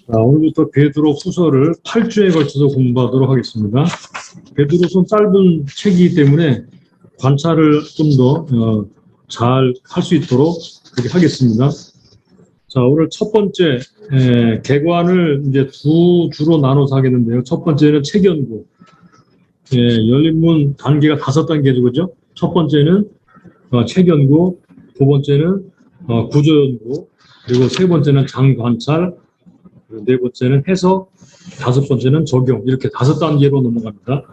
자, 오늘부터 베드로 후서를 8주에 걸쳐서 공부하도록 하겠습니다. 베드로서는 짧은 책이기 때문에 관찰을 좀 더 잘 할 수 있도록 그렇게 하겠습니다. 자, 오늘 첫 번째 개관을 이제 두 주로 나눠서 하겠는데요. 첫 번째는 책 연구. 열린문 단계가 5단계죠, 그죠? 첫 번째는 책 연구, 두 번째는 구조 연구, 그리고 세 번째는 장 관찰, 네 번째는 해석, 다섯 번째는 적용, 이렇게 5단계로 넘어갑니다.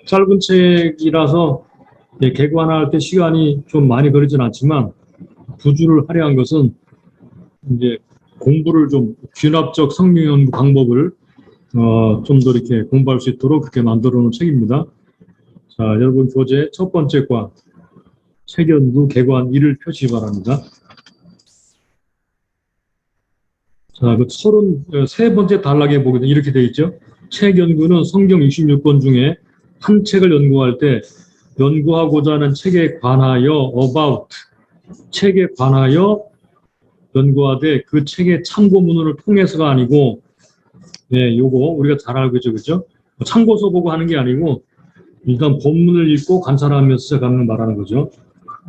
짧은 책이라서 개관할 때 시간이 좀 많이 걸리진 않지만 두 주를 할애한 것은 이제 공부를 좀 귀납적 성경 연구 방법을 좀 더 이렇게 공부할 수 있도록 그렇게 만들어 놓은 책입니다. 자, 여러분 교재 첫 번째 과 책 연구 개관 1을 펴시기 바랍니다. 자, 그 33번째 단락에 보게 되면 이렇게 되어 있죠. 책 연구는 성경 66권 중에 한 책을 연구할 때 연구하고자 하는 책에 관하여 about, 책에 관하여 연구하되 그 책의 참고문헌을 통해서가 아니고, 요거 우리가 잘 알고 있죠, 그죠? 참고서 보고 하는 게 아니고 일단 본문을 읽고 관찰하면서 시작하는 말하는 거죠.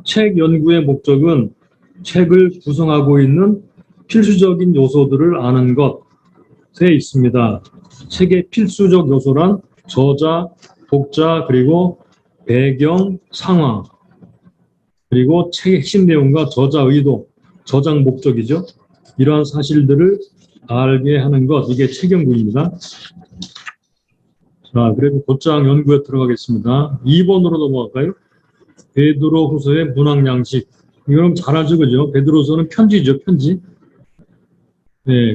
책 연구의 목적은 책을 구성하고 있는 필수적인 요소들을 아는 것에 있습니다. 책의 필수적 요소란 저자, 독자, 그리고 배경, 상황, 그리고 책의 핵심 내용과 저자 의도, 저장 목적이죠. 이러한 사실들을 알게 하는 것, 이게 책 연구입니다. 자, 그래도 곧장 연구에 들어가겠습니다. 2번으로 넘어갈까요? 베드로 후서의 문학 양식. 이건 잘 알죠, 그죠? 베드로서는 편지죠, 편지.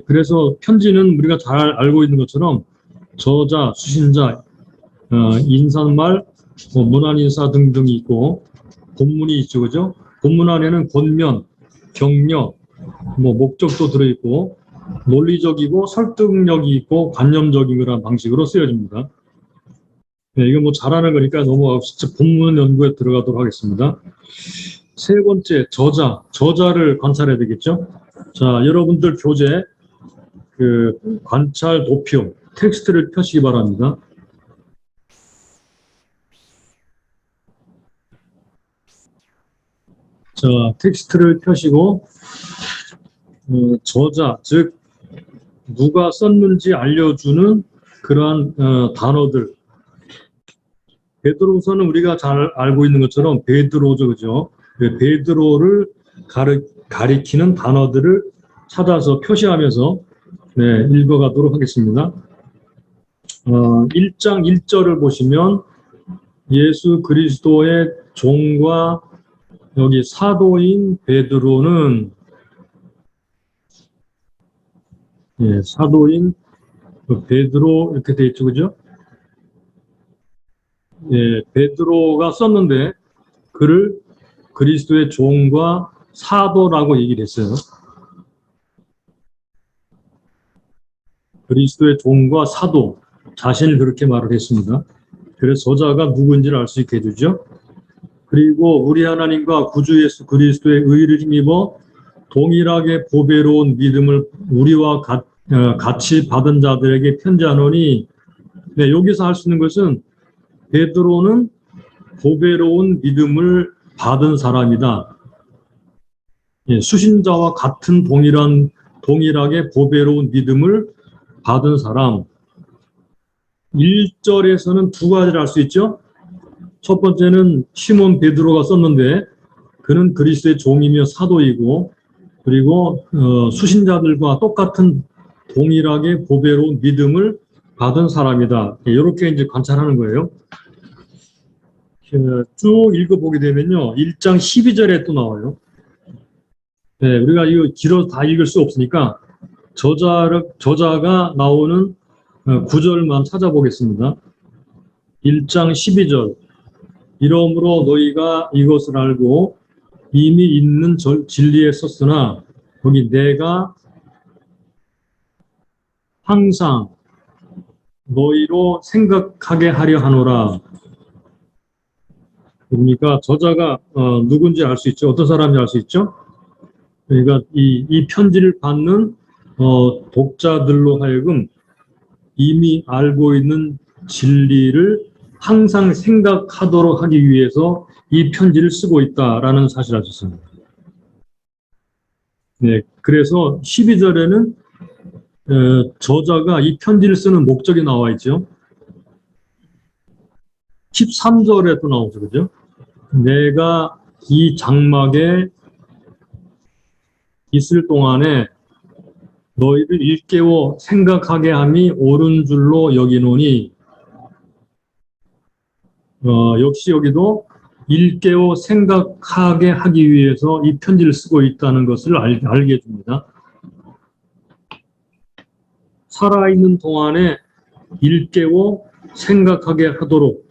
그래서 편지는 우리가 잘 알고 있는 것처럼 저자, 수신자, 인사말, 문안인사 등등이 있고 본문이 있죠, 그죠? 본문 안에는 권면, 격려, 목적도 들어있고 논리적이고 설득력이 있고 관념적인 그런 방식으로 쓰여집니다. 이거 잘하는 거니까 넘어가고 직접 본문 연구에 들어가도록 하겠습니다. 세 번째, 저자를 관찰해야 되겠죠? 자, 여러분들 교재 그 관찰 도표 텍스트를 펴시기 바랍니다. 자, 텍스트를 펴시고 저자, 즉 누가 썼는지 알려주는 그러한 단어들. 베드로서는 우리가 잘 알고 있는 것처럼 베드로죠, 그죠? 베드로를 가리키는 단어들을 찾아서 표시하면서 읽어가도록 하겠습니다. 1장 1절을 보시면 예수 그리스도의 종과 여기 사도인 베드로는 사도인 베드로 이렇게 돼 있죠, 그죠? 베드로가 썼는데 그를 그리스도의 종과 사도라고 얘기를 했어요. 그리스도의 종과 사도, 자신을 그렇게 말을 했습니다. 그래서 저자가 누구인지를 알 수 있게 해주죠. 그리고 우리 하나님과 구주 예수 그리스도의 의를 힘입어 동일하게 보배로운 믿음을 우리와 같이 받은 자들에게 편지하노니, 여기서 할 수 있는 것은 베드로는 보배로운 믿음을 받은 사람이다. 수신자와 같은 동일하게 보배로운 믿음을 받은 사람. 1절에서는 두 가지를 알 수 있죠. 첫 번째는 시몬 베드로가 썼는데 그는 그리스도의 종이며 사도이고, 그리고 수신자들과 똑같은 동일하게 보배로운 믿음을 받은 사람이다. 이렇게 이제 관찰하는 거예요. 쭉 읽어보게 되면요, 1장 12절에 또 나와요. 우리가 이거 길어서 다 읽을 수 없으니까 저자가 나오는 구절만 찾아보겠습니다. 1장 12절. 이러므로 너희가 이것을 알고 이미 있는 진리에 썼으나 여기 내가 항상 너희로 생각하게 하려 하노라. 그러니까 저자가 누군지 알 수 있죠. 어떤 사람인지 알 수 있죠. 그러니까 이 편지를 받는 독자들로 하여금 이미 알고 있는 진리를 항상 생각하도록 하기 위해서 이 편지를 쓰고 있다라는 사실을 알 수 있습니다. 네, 그래서 12절에는 저자가 이 편지를 쓰는 목적이 나와 있죠. 13절에 또 나오죠, 그죠? 내가 이 장막에 있을 동안에 너희를 일깨워 생각하게 함이 옳은 줄로 여기노니, 역시 여기도 일깨워 생각하게 하기 위해서 이 편지를 쓰고 있다는 것을 알게 해줍니다. 살아있는 동안에 일깨워 생각하게 하도록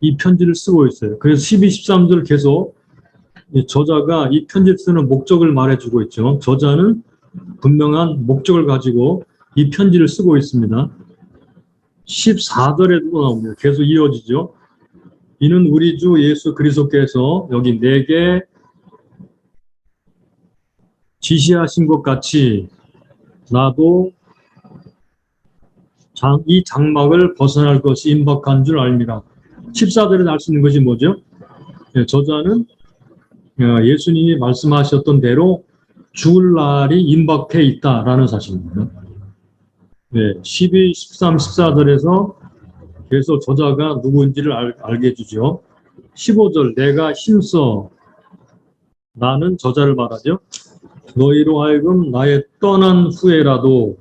이 편지를 쓰고 있어요. 그래서 12, 13절 계속 저자가 이 편지를 쓰는 목적을 말해주고 있죠. 저자는 분명한 목적을 가지고 이 편지를 쓰고 있습니다. 14절에도 나옵니다. 계속 이어지죠. 이는 우리 주 예수 그리스도께서 여기 내게 지시하신 것 같이 나도 이 장막을 벗어날 것이 임박한 줄 알미라. 14절에 알 수 있는 것이 뭐죠? 저자는 예수님이 말씀하셨던 대로 죽을 날이 임박해 있다라는 사실입니다. 네, 12, 13, 14절에서 계속 저자가 누구인지를 알게 해주죠. 15절 내가 힘써 나는 저자를 말하죠. 너희로 하여금 나의 떠난 후에라도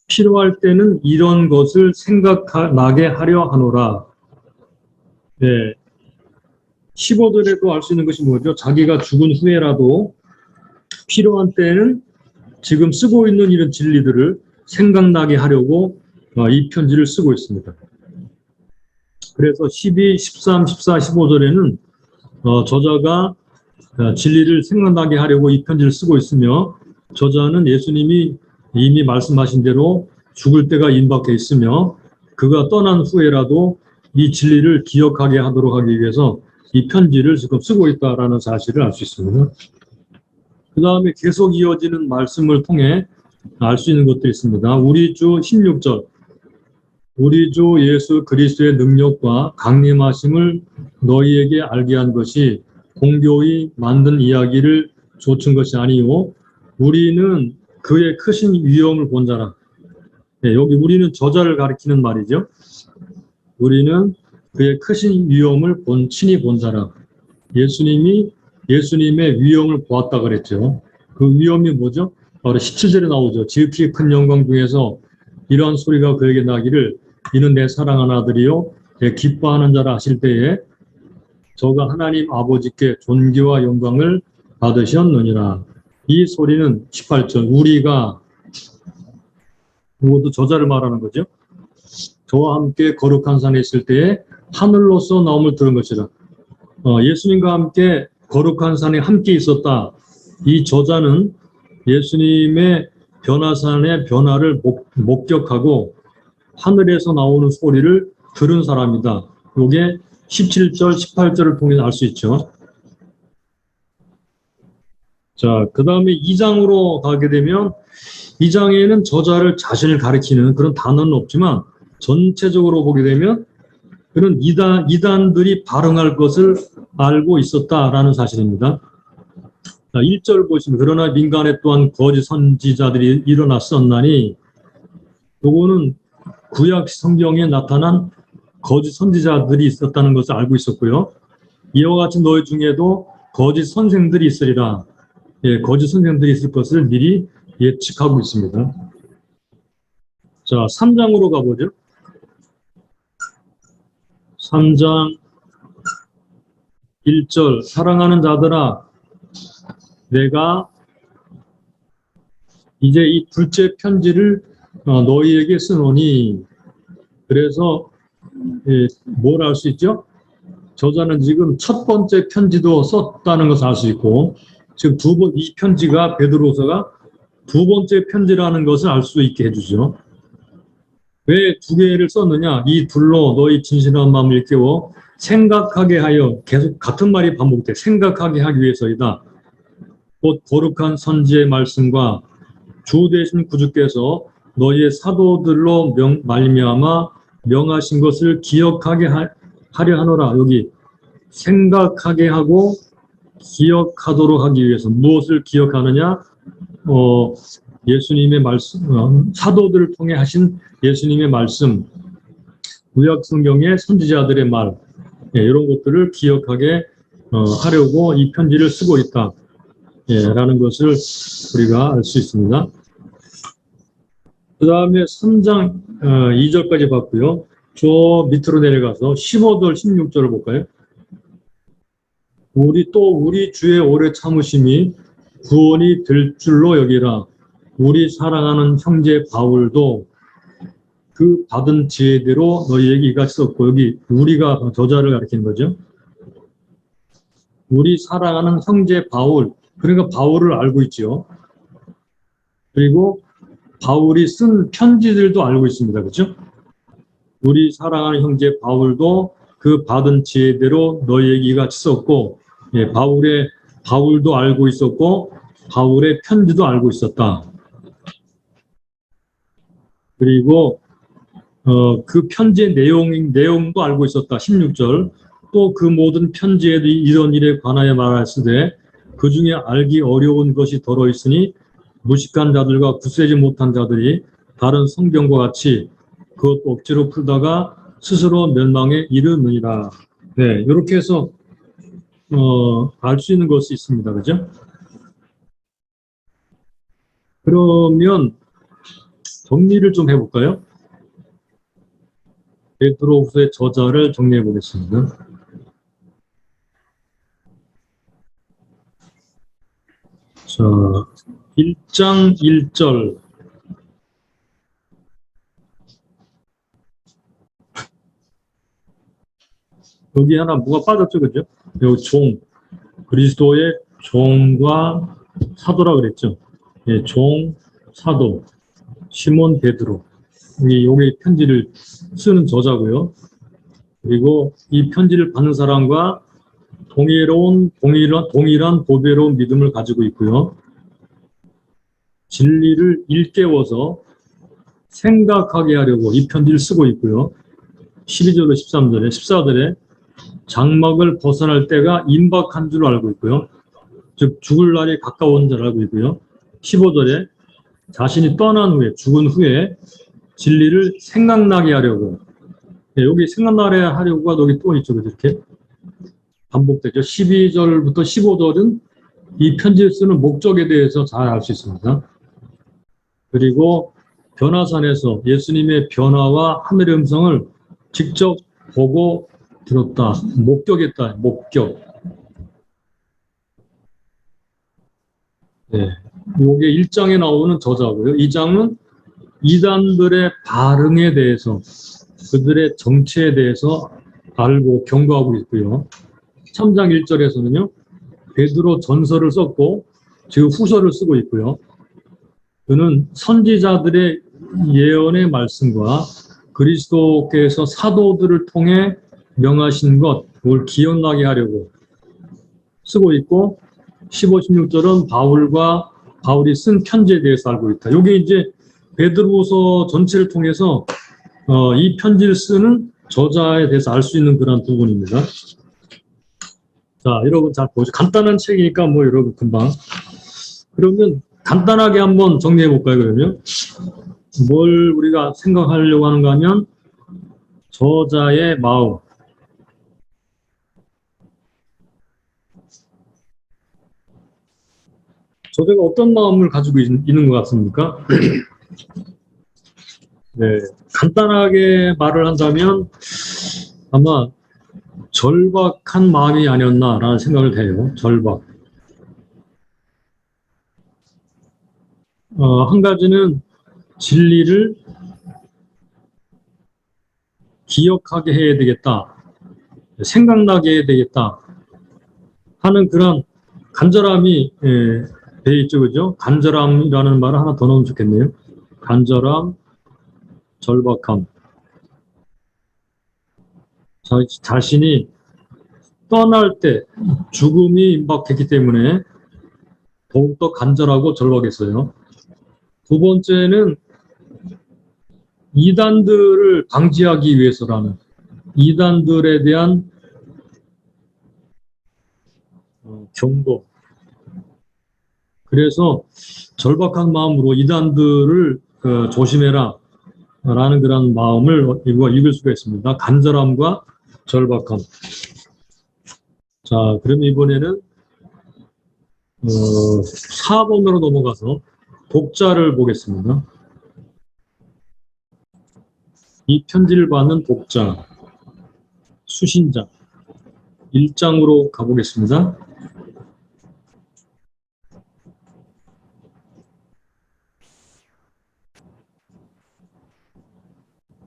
필요할 때는 이런 것을 생각나게 하려 하노라. 네. 15절에도 알 수 있는 것이 뭐죠? 자기가 죽은 후에라도 필요한 때는 지금 쓰고 있는 이런 진리들을 생각나게 하려고 이 편지를 쓰고 있습니다. 그래서 12, 13, 14, 15절에는 저자가 진리를 생각나게 하려고 이 편지를 쓰고 있으며 저자는 예수님이 이미 말씀하신 대로 죽을 때가 임박해 있으며 그가 떠난 후에라도 이 진리를 기억하게 하도록 하기 위해서 이 편지를 지금 쓰고 있다라는 사실을 알 수 있습니다. 그 다음에 계속 이어지는 말씀을 통해 알 수 있는 것들이 있습니다. 우리 주 16절 우리 주 예수 그리스도의 능력과 강림하심을 너희에게 알게 한 것이 공교히 만든 이야기를 좇은 것이 아니요 우리는 그의 크신 위엄을 본 자라. 네, 여기 우리는 저자를 가리키는 말이죠. 우리는 그의 크신 위엄을 친히 본 자라. 예수님의 위엄을 보았다 그랬죠. 그 위엄이 뭐죠? 바로 17절에 나오죠. 지극히 큰 영광 중에서 이러한 소리가 그에게 나기를 이는 내 사랑하는 아들이요 내 기뻐하는 자라 하실 때에 저가 하나님 아버지께 존귀와 영광을 받으셨느니라. 이 소리는 18절 우리가 이것도 저자를 말하는 거죠. 저와 함께 거룩한 산에 있을 때에 하늘로서 나옴을 들은 것이라. 예수님과 함께 거룩한 산에 함께 있었다. 이 저자는 예수님의 변화산의 변화를 목격하고 하늘에서 나오는 소리를 들은 사람이다. 이게 17절, 18절을 통해 알 수 있죠. 자, 그 다음에 2장으로 가게 되면 2장에는 저자를 자신을 가리키는 그런 단어는 없지만 전체적으로 보게 되면 그런 이단들이 발흥할 것을 알고 있었다라는 사실입니다. 자, 1절 보시면 그러나 민간에 또한 거짓 선지자들이 일어났었나니 요거는 구약 성경에 나타난 거짓 선지자들이 있었다는 것을 알고 있었고요. 이와 같이 너희 중에도 거짓 선생들이 있으리라. 예, 거짓 선생들이 있을 것을 미리 예측하고 있습니다. 자, 3장으로 가보죠. 3장 1절 사랑하는 자들아 내가 이제 이 둘째 편지를 너희에게 쓰노니 그래서 뭘 알 수 있죠? 저자는 지금 첫 번째 편지도 썼다는 것을 알 수 있고 지금 이 편지가 베드로서가 두 번째 편지라는 것을 알 수 있게 해주죠. 왜 두 개를 썼느냐? 이 둘로 너희 진실한 마음을 일깨워 생각하게 하여 계속 같은 말이 반복돼 생각하게 하기 위해서이다. 곧 거룩한 선지의 말씀과 주 되신 구주께서 너희의 사도들로 말미암아 명하신 것을 기억하게 하려 하노라. 여기 생각하게 하고 기억하도록 하기 위해서 무엇을 기억하느냐? 예수님의 말씀, 사도들을 통해 하신 예수님의 말씀, 구약 성경의 선지자들의 말, 이런 것들을 기억하게 하려고 이 편지를 쓰고 있다. 라는 것을 우리가 알 수 있습니다. 그 다음에 3장 2절까지 봤고요. 저 밑으로 내려가서 15절, 16절을 볼까요? 우리 주의 오래 참으심이 구원이 될 줄로 여기라. 우리 사랑하는 형제 바울도 그 받은 지혜대로 너희에게 이같이 썼고, 여기 우리가 저자를 가리키는 거죠. 우리 사랑하는 형제 바울, 그러니까 바울을 알고 있죠. 그리고 바울이 쓴 편지들도 알고 있습니다. 그렇죠? 우리 사랑하는 형제 바울도 그 받은 지혜대로 너희에게 이같이 썼고, 바울도 알고 있었고 바울의 편지도 알고 있었다. 그리고 그 편지의 내용도 알고 있었다. 16절. 또 그 모든 편지에도 이런 일에 관하여 말하였으되 그 중에 알기 어려운 것이 더러 있으니 무식한 자들과 굳세지 못한 자들이 다른 성경과 같이 그것도 억지로 풀다가 스스로 멸망에 이르느니라. 네, 이렇게 해서 알 수 있는 것이 있습니다. 그죠? 그러면 정리를 좀 해볼까요? 베드로후서의 저자를 정리해 보겠습니다. 자, 1장 1절. 여기 하나 뭐가 빠졌죠, 그죠? 여기 그리스도의 종과 사도라 그랬죠. 예, 종, 사도, 시몬 베드로. 여기 편지를 쓰는 저자고요. 그리고 이 편지를 받는 사람과 동일한 보배로운 믿음을 가지고 있고요. 진리를 일깨워서 생각하게 하려고 이 편지를 쓰고 있고요. 12절로 13절에 14절에 장막을 벗어날 때가 임박한 줄 알고 있고요. 즉 죽을 날이 가까운 줄 알고 있고요. 15절에 자신이 떠난 후에 죽은 후에 진리를 생각나게 하려고, 여기 생각나게 하려고가 여기 또 있죠. 이렇게 반복되죠. 12절부터 15절은 이 편지를 쓰는 목적에 대해서 잘 알 수 있습니다. 그리고 변화산에서 예수님의 변화와 하늘의 음성을 직접 보고 들었다. 목격했다. 목격. 네. 이게 1장에 나오는 저자고요. 2장은 이단들의 반응에 대해서, 그들의 정체에 대해서 알고 경고하고 있고요. 3장 1절에서는요. 베드로 전서를 썼고 지금 후서를 쓰고 있고요. 그는 선지자들의 예언의 말씀과 그리스도께서 사도들을 통해 명하신 것을 기억나게 하려고 쓰고 있고, 15, 16절은 바울이 쓴 편지에 대해서 알고 있다. 이게 이제 베드로후서 전체를 통해서 이 편지를 쓰는 저자에 대해서 알 수 있는 그런 부분입니다. 자, 여러분 잘 보시죠. 간단한 책이니까 뭐 여러분 금방. 그러면 간단하게 한번 정리해 볼까요, 그러면? 뭘 우리가 생각하려고 하는가 하면 저자의 마음. 저자가 어떤 마음을 가지고 있는 것 같습니까? 네, 간단하게 말을 한다면 아마 절박한 마음이 아니었나라는 생각을 해요. 절박. 한 가지는 진리를 기억하게 해야 되겠다. 생각나게 해야 되겠다. 하는 그런 간절함이 돼 있죠. 그죠? 간절함이라는 말을 하나 더 넣으면 좋겠네요. 간절함, 절박함. 자신이 떠날 때 죽음이 임박했기 때문에 더욱더 간절하고 절박했어요. 두 번째는 이단들을 방지하기 위해서라는 이단들에 대한 경고. 그래서 절박한 마음으로 이단들을 조심해라 라는 그런 마음을 읽을 수가 있습니다. 간절함과 절박함. 자, 그럼 이번에는 4번으로 넘어가서 독자를 보겠습니다. 이 편지를 받는 독자, 수신자 1장으로 가보겠습니다.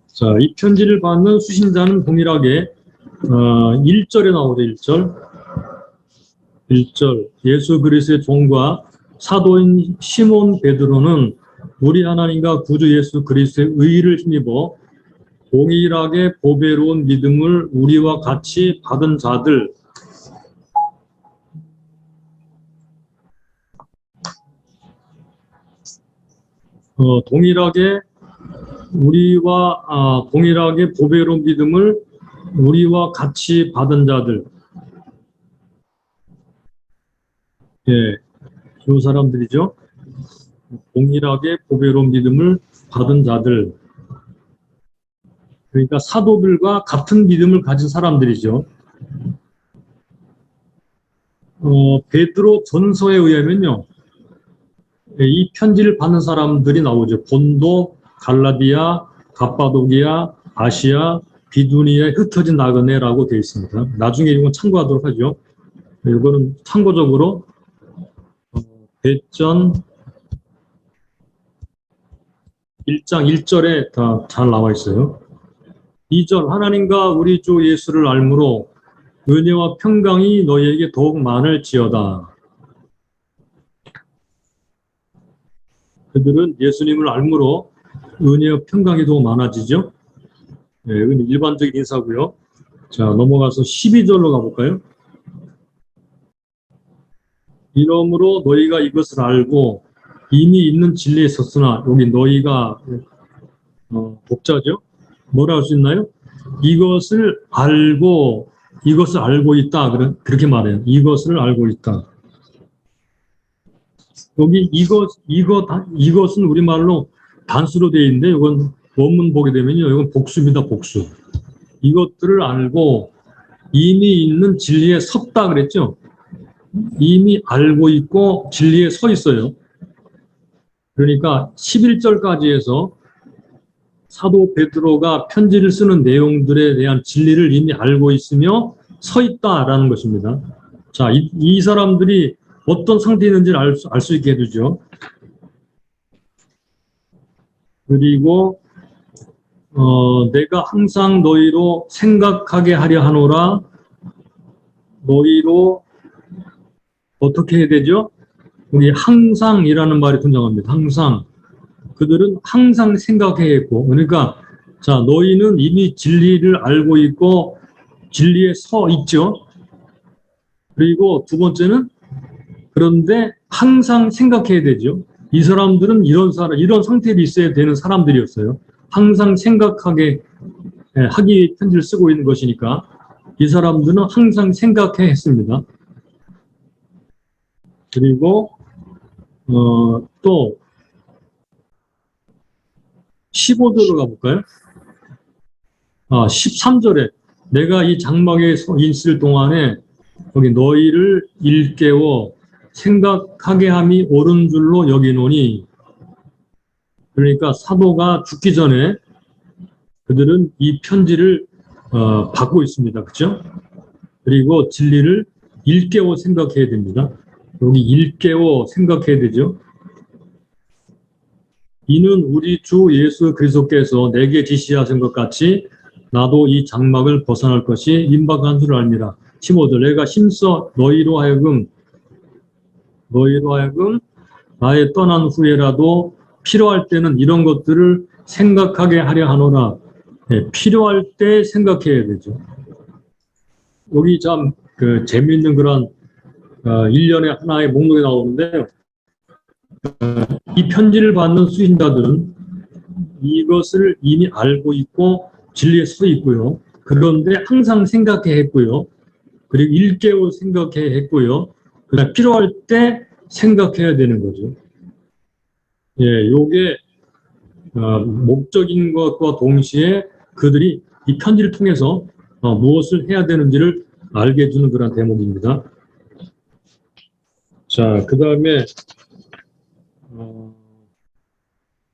자, 이 편지를 받는 수신자는 동일하게 1절에 나오죠. 1절 예수 그리스도의 종과 사도인 시몬 베드로는 우리 하나님과 구주 예수 그리스도의 의를 힘입어 동일하게 보배로운 믿음을 우리와 같이 받은 자들, 동일하게 보배로운 믿음을 우리와 같이 받은 자들. 예, 그 사람들이죠. 동일하게 보배로운 믿음을 받은 자들. 그러니까 사도들과 같은 믿음을 가진 사람들이죠. 베드로 전서에 의하면요. 이 편지를 받는 사람들이 나오죠. 본도, 갈라디아, 갑바도기아, 아시아, 비두니아에 흩어진 나그네라고 되어 있습니다. 나중에 이건 참고하도록 하죠. 이거는 참고적으로 배전 1장 1절에 다 잘 나와 있어요. 2절 하나님과 우리 주 예수를 알므로 은혜와 평강이 너희에게 더욱 많을지어다. 그들은 예수님을 알므로 은혜와 평강이 더욱 많아지죠. 네, 이건 일반적인 인사고요. 자, 넘어가서 12절로 가볼까요? 이러므로 너희가 이것을 알고 이미 있는 진리에 섰으나 여기 너희가 독자죠. 뭐라 할 수 있나요? 이것을 알고 있다. 그렇게 말해요. 이것을 알고 있다. 여기 이것은 우리말로 단수로 되어 있는데 이건 원문 보게 되면요. 이건 복수입니다. 복수. 이것들을 알고 이미 있는 진리에 섰다 그랬죠. 이미 알고 있고 진리에 서 있어요. 그러니까 11절까지 해서 사도 베드로가 편지를 쓰는 내용들에 대한 진리를 이미 알고 있으며 서 있다라는 것입니다. 자, 이 사람들이 어떤 상태에 있는지를 알 수 있게 해주죠. 그리고 내가 항상 너희로 생각하게 하려 하노라. 너희로 어떻게 해야 되죠? 여기 항상이라는 말이 등장합니다. 항상. 그들은 항상 생각해야 했고, 그러니까 자, 너희는 이미 진리를 알고 있고 진리에 서 있죠. 그리고 두 번째는 그런데 항상 생각해야 되죠. 이 사람들은 이런 상태에 있어야 되는 사람들이었어요. 항상 생각하게 하기 위해 편지를 쓰고 있는 것이니까 이 사람들은 항상 생각해야 했습니다. 그리고 또 15절로 가볼까요? 13절에 내가 이 장막에 서 있을 동안에 여기 너희를 일깨워 생각하게 함이 옳은 줄로 여기노니, 그러니까 사도가 죽기 전에 그들은 이 편지를 받고 있습니다. 그렇죠? 그리고 진리를 일깨워 생각해야 됩니다. 여기 일깨워 생각해야 되죠. 이는 우리 주 예수 그리스도께서 내게 지시하신 것 같이 나도 이 장막을 벗어날 것이 임박한 줄 알미라. 15절 내가 힘써 너희로 하여금 나의 떠난 후에라도 필요할 때는 이런 것들을 생각하게 하려 하노라. 네, 필요할 때 생각해야 되죠. 여기 참 재미있는 그런 일련의 하나의 목록이 나오는데요. 이 편지를 받는 수신자들은 이것을 이미 알고 있고 진리의 수도 있고요. 그런데 항상 생각해 했고요. 그리고 일깨워 생각해 했고요. 그러나 필요할 때 생각해야 되는 거죠. 예, 요게 목적인 것과 동시에 그들이 이 편지를 통해서 무엇을 해야 되는지를 알게 해주는 그런 대목입니다. 자, 그 다음에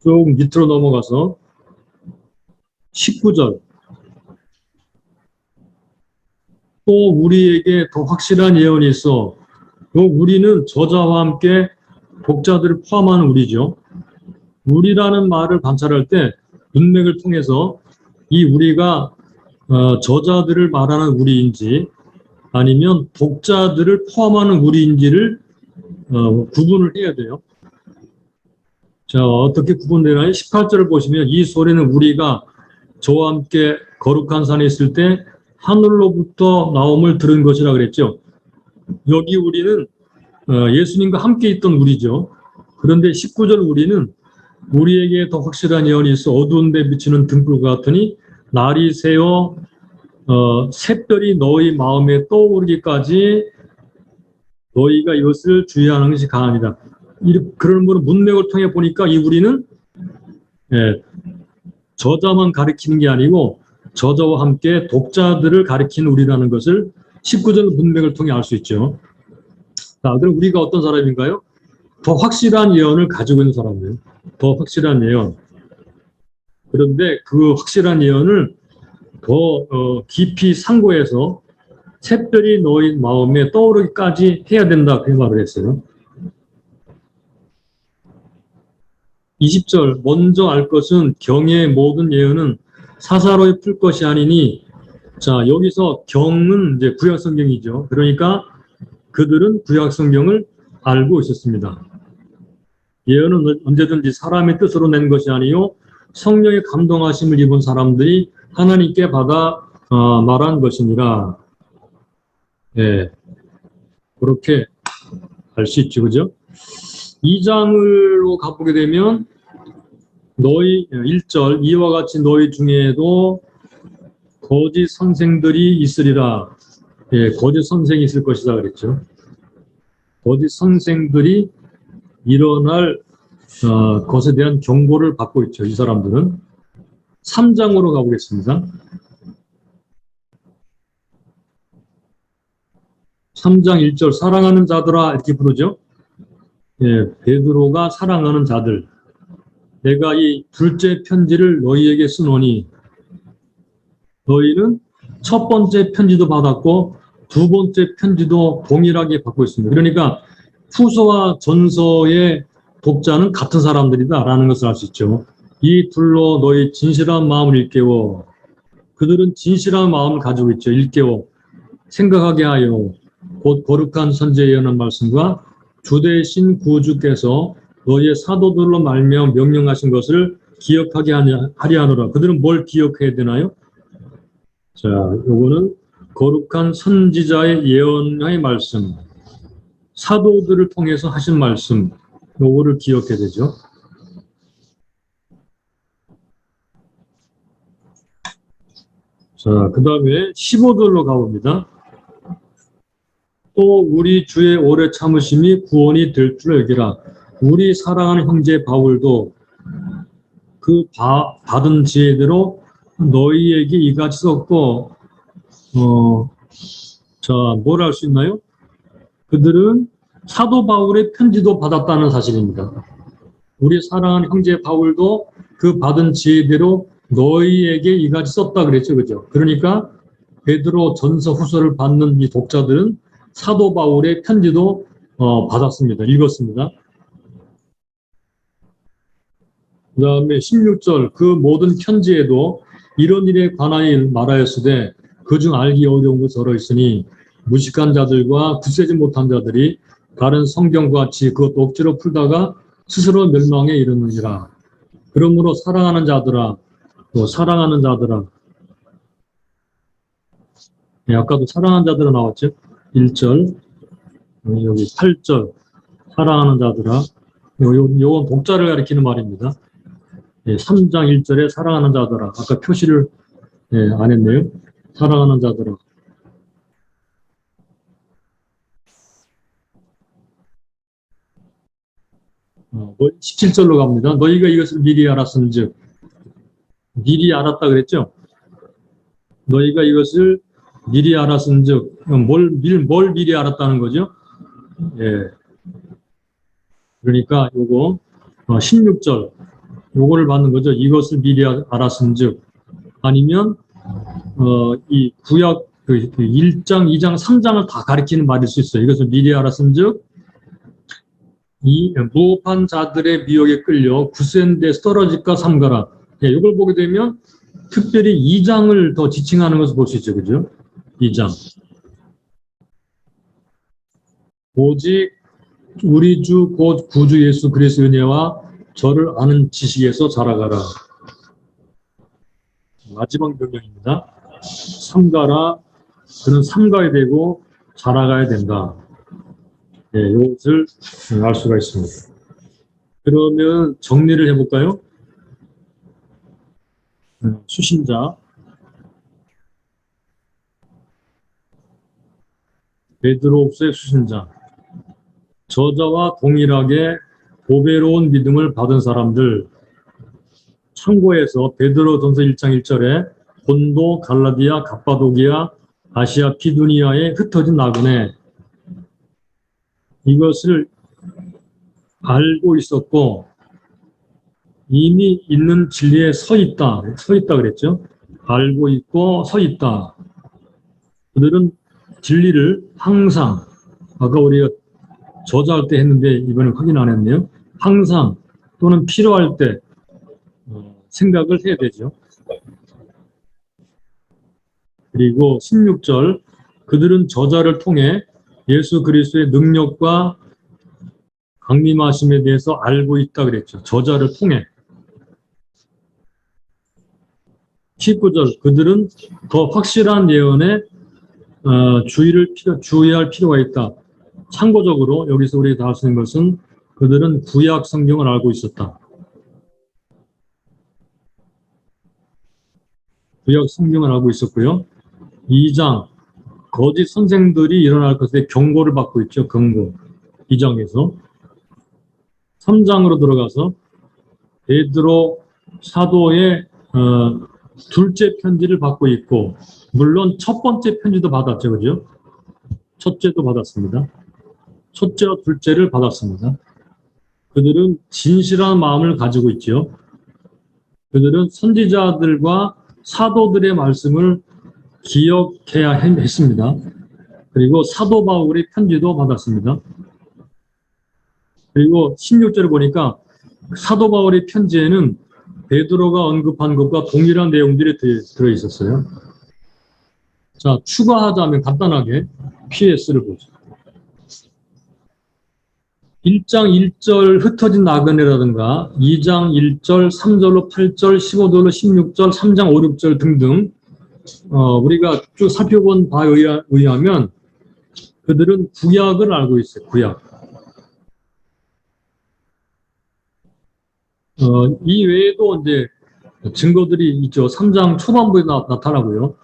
쭉 밑으로 넘어가서 19절. 또 우리에게 더 확실한 예언이 있어. 또 우리는 저자와 함께 독자들을 포함하는 우리죠. 우리라는 말을 관찰할 때 문맥을 통해서 이 우리가 저자들을 말하는 우리인지 아니면 독자들을 포함하는 우리인지를 구분을 해야 돼요. 자, 어떻게 구분되나요? 18절을 보시면 이 소리는 우리가 저와 함께 거룩한 산에 있을 때 하늘로부터 나옴을 들은 것이라 그랬죠. 여기 우리는 예수님과 함께 있던 우리죠. 그런데 19절 우리는 우리에게 더 확실한 예언이 있어 어두운 데 비치는 등불과 같으니 날이 새어 샛별이 너희 마음에 떠오르기까지 너희가 이것을 주의하는 것이 강합니다. 그런 문맥을 통해 보니까 이 우리는 저자만 가리키는 게 아니고 저자와 함께 독자들을 가리키는 우리라는 것을 19절 문맥을 통해 알 수 있죠. 자, 그럼 우리가 어떤 사람인가요? 더 확실한 예언을 가지고 있는 사람이에요. 더 확실한 예언. 그런데 그 확실한 예언을 더 깊이 상고해서 샛별이 너희 마음에 떠오르기까지 해야 된다. 그 말을 했어요. 20절 먼저 알 것은 경의 모든 예언은 사사로이 풀 것이 아니니 자 여기서 경은 이제 구약성경이죠. 그러니까 그들은 구약성경을 알고 있었습니다. 예언은 언제든지 사람의 뜻으로 낸 것이 아니요 성령의 감동하심을 입은 사람들이 하나님께 받아 말한 것이니라. 예, 그렇게 알 수 있죠. 그죠? 2장으로 가보게 되면 너희 1절 이와 같이 너희 중에도 거짓 선생들이 있으리라. 예, 거짓 선생이 있을 것이다 그랬죠. 거짓 선생들이 일어날 것에 대한 경고를 받고 있죠. 이 사람들은. 3장으로 가보겠습니다. 3장 1절 사랑하는 자들아 이렇게 부르죠. 예, 베드로가 사랑하는 자들. 내가 이 둘째 편지를 너희에게 쓰노니 너희는 첫 번째 편지도 받았고 두 번째 편지도 동일하게 받고 있습니다. 그러니까 후서와 전서의 독자는 같은 사람들이다라는 것을 알 수 있죠. 이 둘로 너희 진실한 마음을 일깨워. 그들은 진실한 마음을 가지고 있죠. 일깨워. 생각하게 하여 곧 거룩한 선지에 예언한 말씀과 주대신 구주께서 너희의 사도들로 말미암아 명령하신 것을 기억하게 하려 하노라. 그들은 뭘 기억해야 되나요? 자, 요거는 거룩한 선지자의 예언의 말씀, 사도들을 통해서 하신 말씀, 요거를 기억해야 되죠. 자, 그 다음에 15절로 가봅니다. 또 우리 주의 오래 참으심이 구원이 될 줄 알기라. 우리 사랑하는 형제 바울도 그 받은 지혜대로 너희에게 이같이 썼고 자, 뭘 알 수 있나요? 그들은 사도 바울의 편지도 받았다는 사실입니다. 우리 사랑하는 형제 바울도 그 받은 지혜대로 너희에게 이같이 썼다 그랬죠. 그죠? 그러니까 베드로 전서 후서를 받는 이 독자들은 사도 바울의 편지도 받았습니다. 읽었습니다. 그 다음에 16절 그 모든 편지에도 이런 일에 관하여 말하였으되 그중 알기 어려운 것이 들어 있으니 무식한 자들과 굳세지 못한 자들이 다른 성경과 같이 그것 억지로 풀다가 스스로 멸망에 이르느니라. 그러므로 사랑하는 자들아 또 사랑하는 자들아 네, 아까도 사랑하는 자들아 나왔죠. 1절 여기 8절 사랑하는 자들아 요건 복자를 가리키는 말입니다. 예, 3장 1절에 사랑하는 자들아. 아까 표시를 안 했네요. 사랑하는 자들아. 뭐 17절로 갑니다. 너희가 이것을 미리 알았은즉. 미리 알았다 그랬죠? 너희가 이것을 미리 알았은즉 뭘 미리 알았다는 거죠? 예. 그러니까 요거 16절 요거를 받는 거죠. 이것을 미리 알았은즉 아니면 이 구약 그 1장, 2장, 3장을 다 가리키는 말일 수 있어요. 이것을 미리 알았은즉 이 무업한 자들의 미혹에 끌려 굳센 데서 떨어질까 삼가라. 예, 이걸 보게 되면 특별히 2장을 더 지칭하는 것을 볼 수 있죠. 그죠? 2장. 오직 우리 주 곧 구주 예수 그리스도의 은혜와 저를 아는 지식에서 자라가라. 마지막 명령입니다. 삼가라. 그는 삼가야 되고 자라가야 된다. 예, 이것을 알 수가 있습니다. 그러면 정리를 해볼까요? 수신자, 베드로후서의 수신자, 저자와 동일하게 보배로운 믿음을 받은 사람들, 참고해서 베드로전서 1장 1절에 본도, 갈라디아, 갑바도기아, 아시아, 비두니아에 흩어진 나그네 이것을 알고 있었고 이미 있는 진리에 서 있다 그랬죠. 알고 있고 서 있다. 그들은 진리를 항상 아까 우리가 저자할 때 했는데 이번에 확인 안 했네요. 항상 또는 필요할 때 생각을 해야 되죠. 그리고 16절 그들은 저자를 통해 예수 그리스도의 능력과 강림하심에 대해서 알고 있다 그랬죠. 저자를 통해. 19절 그들은 더 확실한 예언에 주의할 필요가 있다. 참고적으로 여기서 우리가 다 쓰는 것은 그들은 구약 성경을 알고 있었다. 구약 성경을 알고 있었고요. 2장 거짓 선생들이 일어날 것에 경고를 받고 있죠. 경고. 2장에서 3장으로 들어가서 베드로 사도의 둘째 편지를 받고 있고 물론 첫 번째 편지도 받았죠. 그죠? 첫째도 받았습니다. 첫째와 둘째를 받았습니다. 그들은 진실한 마음을 가지고 있죠. 그들은 선지자들과 사도들의 말씀을 기억해야 했습니다. 그리고 사도 바울의 편지도 받았습니다. 그리고 16절을 보니까 사도 바울의 편지에는 베드로가 언급한 것과 동일한 내용들이 들어있었어요. 자, 추가하자면 간단하게 PS를 보죠. 1장 1절 흩어진 나그네라든가 2장 1절, 3절로 8절, 15절로 16절, 3장 5, 6절 등등 우리가 쭉 살펴본 바에 의하면 그들은 구약을 알고 있어요. 구약. 이 외에도 이제 증거들이 있죠. 3장 초반부에 나타나고요.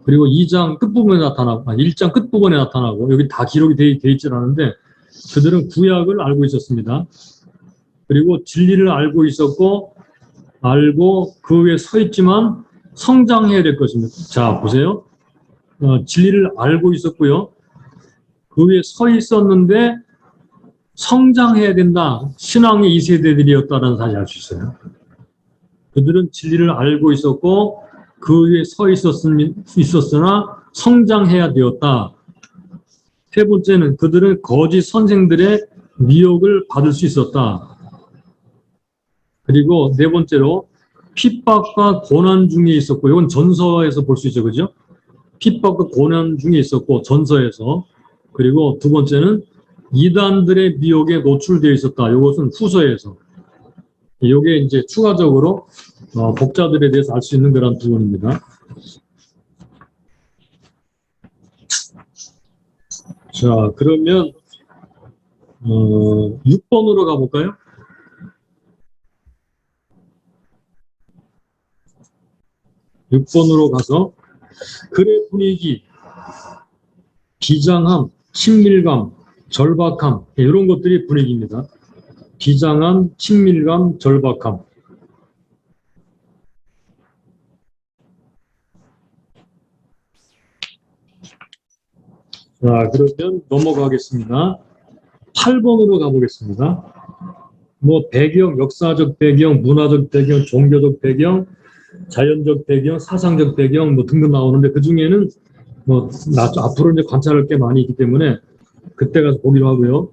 그리고 2장 끝부분에 나타나고, 1장 끝부분에 나타나고, 여기 다 기록이 돼 있질 않은데, 그들은 구약을 알고 있었습니다. 그리고 진리를 알고 있었고, 알고 그 위에 서 있지만 성장해야 될 것입니다. 자, 보세요. 진리를 알고 있었고요. 그 위에 서 있었는데, 성장해야 된다. 신앙의 2세대들이었다는 사실을 알 수 있어요. 그들은 진리를 알고 있었고 그 위에 서 있었으나 성장해야 되었다. 세 번째는 그들은 거짓 선생들의 미혹을 받을 수 있었다. 그리고 네 번째로 핍박과 고난 중에 있었고 이건 전서에서 볼 수 있죠. 그죠? 핍박과 고난 중에 있었고 전서에서 그리고 두 번째는 이단들의 미혹에 노출되어 있었다. 이것은 후서에서. 이게 이제 추가적으로 복자들에 대해서 알 수 있는 그런 부분입니다. 자, 그러면 6번으로 가볼까요? 6번으로 가서 글의 분위기, 비장함, 친밀감, 절박함 이런 것들이 분위기입니다. 비장함, 친밀감, 절박함. 자, 그러면 넘어가겠습니다. 8번으로 가보겠습니다. 뭐 배경, 역사적 배경, 문화적 배경, 종교적 배경, 자연적 배경, 사상적 배경 뭐 등등 나오는데 그 중에는 뭐 앞으로 이제 관찰할 게 많이 있기 때문에 그때 가서 보기로 하고요.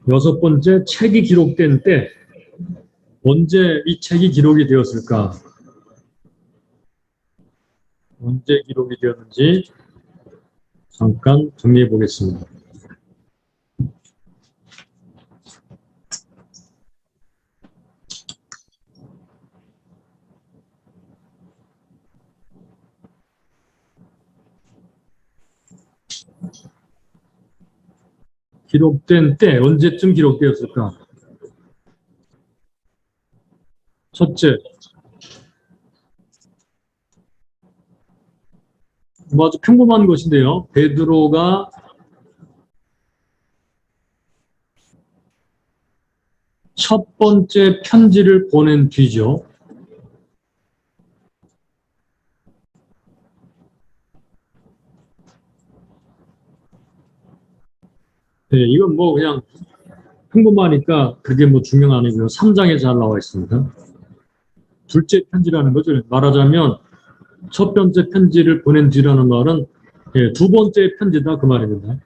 6번째, 책이 기록된 때 언제 이 책이 기록이 되었을까? 언제 기록이 되었는지 잠깐 정리해 보겠습니다. 기록된 때 언제쯤 기록되었을까? 첫째, 뭐 아주 평범한 것인데요. 베드로가 첫 번째 편지를 보낸 뒤죠. 네, 이건 뭐 그냥 평범하니까 그게 뭐 중요한 아니고요. 3장에 잘 나와 있습니다. 둘째 편지라는 거죠. 말하자면 첫 번째 편지를 보낸 뒤라는 말은 두 번째 편지다 그 말입니다.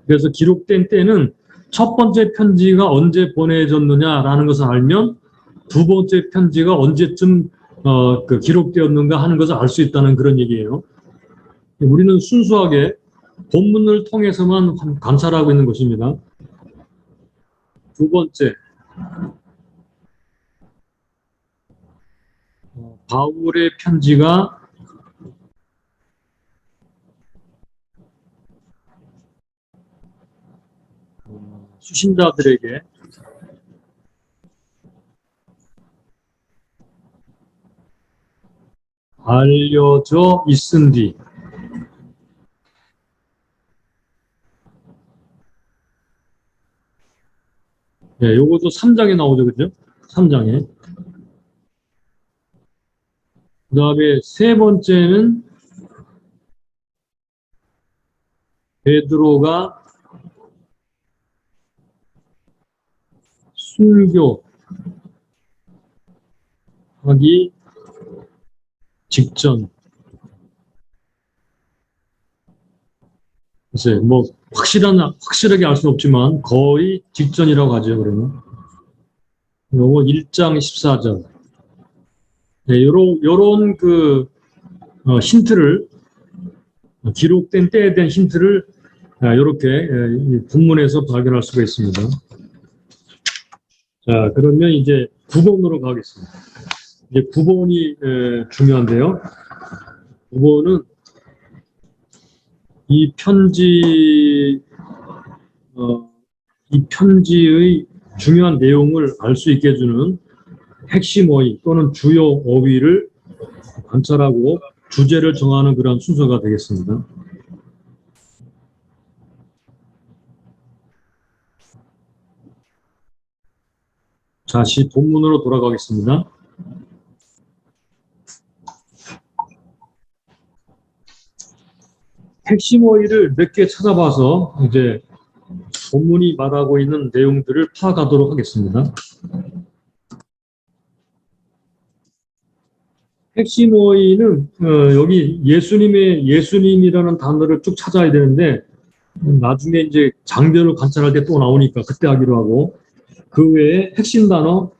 그래서 기록된 때는 첫 번째 편지가 언제 보내졌느냐라는 것을 알면 두 번째 편지가 언제쯤 기록되었는가 하는 것을 알 수 있다는 그런 얘기예요. 우리는 순수하게 본문을 통해서만 관찰하고 있는 것입니다. 두 번째, 바울의 편지가 수신자들에게 알려져 있은 뒤, 요것도 3장에 나오죠, 그죠? 3장에. 그 다음에 세 번째는 베드로가 순교하기 직전. 글쎄, 뭐 확실하게 알 수는 없지만 거의 직전이라고 하죠, 그러면. 요거 1장 14절. 네, 요런 힌트를, 기록된 때에 대한 힌트를 이렇게 본문에서 발견할 수가 있습니다. 자, 그러면 이제 9번으로 가겠습니다. 이제 9번이 중요한데요. 9번은 이 편지, 이 편지의 중요한 내용을 알 수 있게 해주는 핵심 어휘 또는 주요 어휘를 관찰하고 주제를 정하는 그런 순서가 되겠습니다. 다시 본문으로 돌아가겠습니다. 핵심 어휘를 몇 개 찾아봐서 이제 본문이 말하고 있는 내용들을 파악하도록 하겠습니다. 핵심 어휘는 여기 예수님이라는 단어를 쭉 찾아야 되는데 나중에 이제 장면을 관찰할 때 또 나오니까 그때 하기로 하고 그 외에 핵심 단어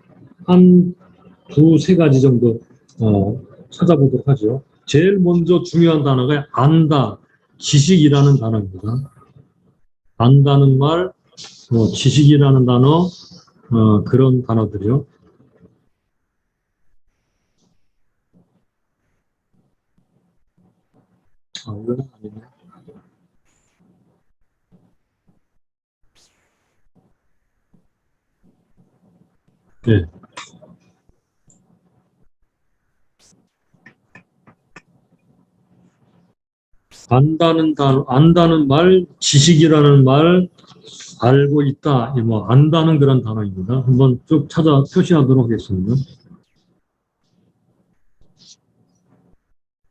한 두세 가지 정도 찾아보도록 하죠. 제일 먼저 중요한 단어가 안다, 지식이라는 단어입니다. 안다는 말, 지식이라는 단어, 그런 단어들이요. 이건 아니네. 네. 안다는 말, 지식이라는 말, 알고 있다, 뭐 안다는 그런 단어입니다. 한번 쭉 찾아 표시하도록 하겠습니다.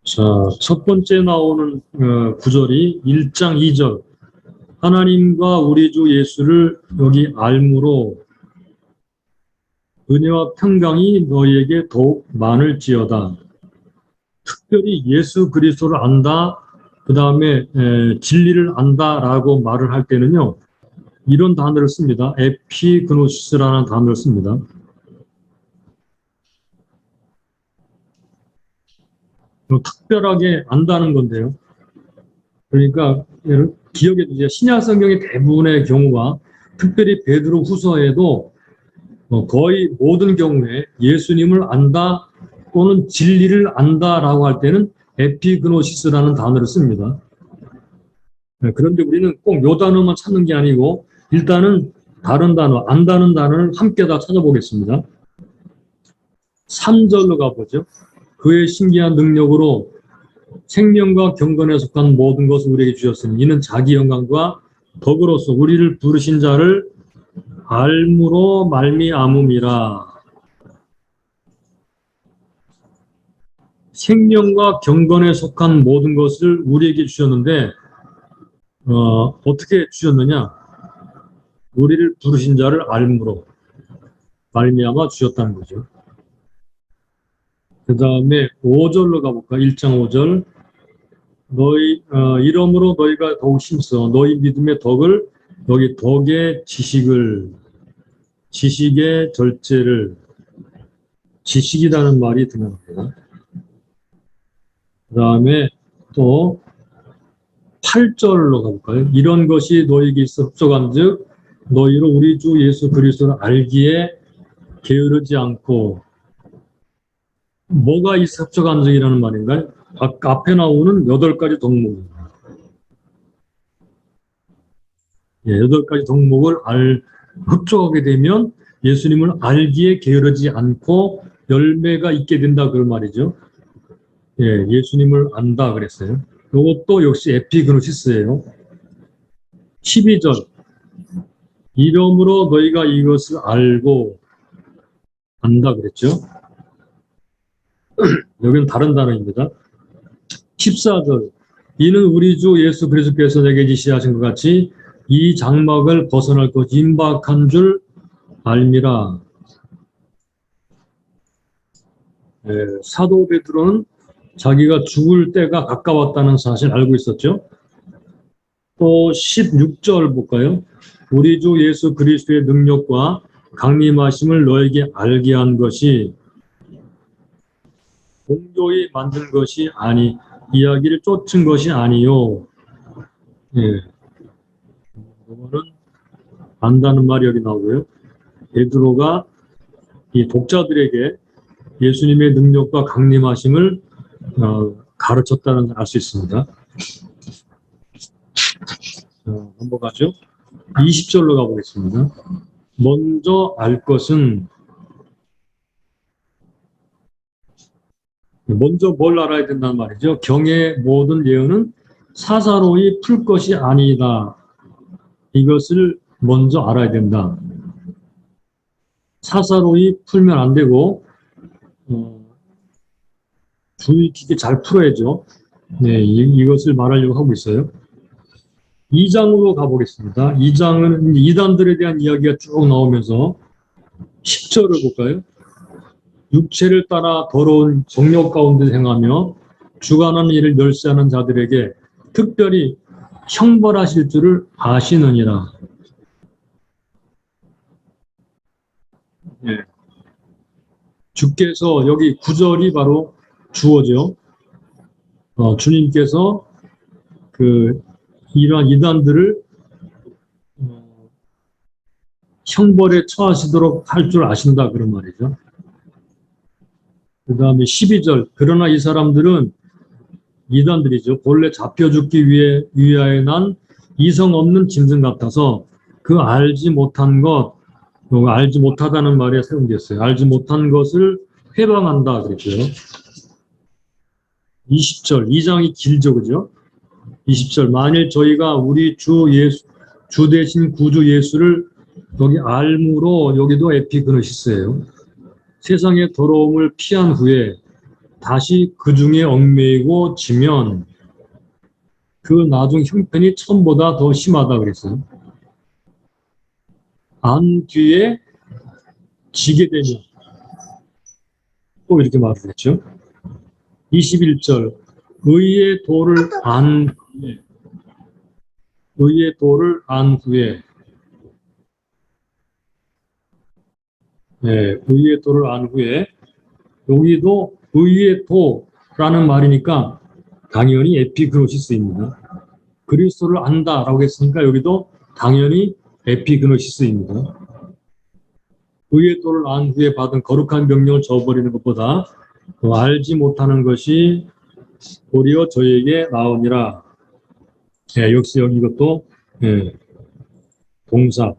자, 첫 번째 나오는 구절이 1장 2절. 하나님과 우리 주 예수를 여기 알므로 은혜와 평강이 너희에게 더욱 많을지어다. 특별히 예수 그리스도를 안다, 그 다음에 진리를 안다라고 말을 할 때는요, 이런 단어를 씁니다. 에피그노시스라는 단어를 씁니다. 특별하게 안다는 건데요. 그러니까 기억해 주세요. 신약 성경의 대부분의 경우가 특별히 베드로 후서에도 거의 모든 경우에 예수님을 안다 또는 진리를 안다라고 할 때는 에피그노시스라는 단어를 씁니다. 그런데 우리는 꼭 요 단어만 찾는 게 아니고 일단은 다른 단어, 안다는 단어를 함께 다 찾아보겠습니다. 3절로 가보죠. 그의 신기한 능력으로 생명과 경건에 속한 모든 것을 우리에게 주셨으니 이는 자기 영광과 덕으로서 우리를 부르신 자를 알므로 말미암음이라. 생명과 경건에 속한 모든 것을 우리에게 주셨는데 어떻게 주셨느냐? 우리를 부르신 자를 알므로 말미암아 주셨다는 거죠. 그 다음에 5절로 가볼까? 1장 5절. 너희 이러므로 너희가 더욱 힘써 너희 믿음의 덕을 여기 덕의 지식을 지식의 절제를 지식이라는 말이 등장합니다. 그 다음에 또 8절로 가볼까요? 이런 것이 너희에게 있어 흡족한즉 너희로 우리 주 예수 그리스도를 알기에 게으르지 않고 뭐가 있어 흡족한즉이라는 말인가요? 앞에 나오는 8가지 덕목입니다. 8가지 덕목을 흡족하게 되면 예수님을 알기에 게으르지 않고 열매가 있게 된다 그 말이죠. 예수님을 안다 그랬어요. 이것도 역시 에피그노시스예요. 12절. 이러므로 너희가 이것을 알고 안다 그랬죠. 여기는 다른 단어입니다. 14절. 이는 우리 주 예수 그리스도께서 내게 지시하신 것 같이 이 장막을 벗어날 것 임박한 줄 알미라. 사도 베드로는 자기가 죽을 때가 가까웠다는 사실 알고 있었죠. 또 16절 볼까요? 우리 주 예수 그리스도의 능력과 강림하심을 너에게 알게 한 것이 공교히 만든 것이 아니 이야기를 쫓은 것이 아니요. 이거는 안다는 말이 여기 나오고요. 베드로가 이 독자들에게 예수님의 능력과 강림하심을 가르쳤다는 걸 알 수 있습니다. 넘어가죠. 20절로 가보겠습니다. 먼저 알 것은 먼저 뭘 알아야 된다는 말이죠. 경의 모든 예언은 사사로이 풀 것이 아니다. 이것을 먼저 알아야 된다. 사사로이 풀면 안 되고 주의 깊게 잘 풀어야죠. 이것을 말하려고 하고 있어요. 2장으로 가보겠습니다. 2장은 이단들에 대한 이야기가 쭉 나오면서 10절을 볼까요? 육체를 따라 더러운 정욕 가운데 행하며 주관하는 일을 멸시하는 자들에게 특별히 형벌하실 줄을 아시느니라. 주께서 여기 9절이 바로 주어죠. 주님께서 이러한 이단들을 형벌에 처하시도록 할 줄 아신다 그런 말이죠. 그 다음에 12절. 그러나 이 사람들은 이단들이죠. 본래 잡혀 죽기 위하여 난 이성 없는 짐승 같아서 그 알지 못한 것, 알지 못하다는 말에 사용됐어요. 알지 못한 것을 회방한다 그랬고요. 20절. 2장이 길죠, 그죠? 20절. 만일 저희가 우리 주 대신 구주 예수를 여기 알므로, 여기도 에피그노시스예요. 세상의 더러움을 피한 후에 다시 그 중에 얽매이고 지면 그 나중 형편이 처음보다 더 심하다 그랬어요. 안 뒤에 지게 되면 또 이렇게 말했죠. 21절. 의의 도를 안 후에, 의의 도를 안 후에, 네, 의의 도를 안 후에, 여기도 의의 도라는 말이니까 당연히 에피그노시스입니다. 그리스도를 안다라고 했으니까 여기도 당연히 에피그노시스입니다. 의의 도를 안 후에 받은 거룩한 명령을 저버리는 것보다 알지 못하는 것이 도리어 저에게 나오니라. 예, 역시 여기 이것도 동사,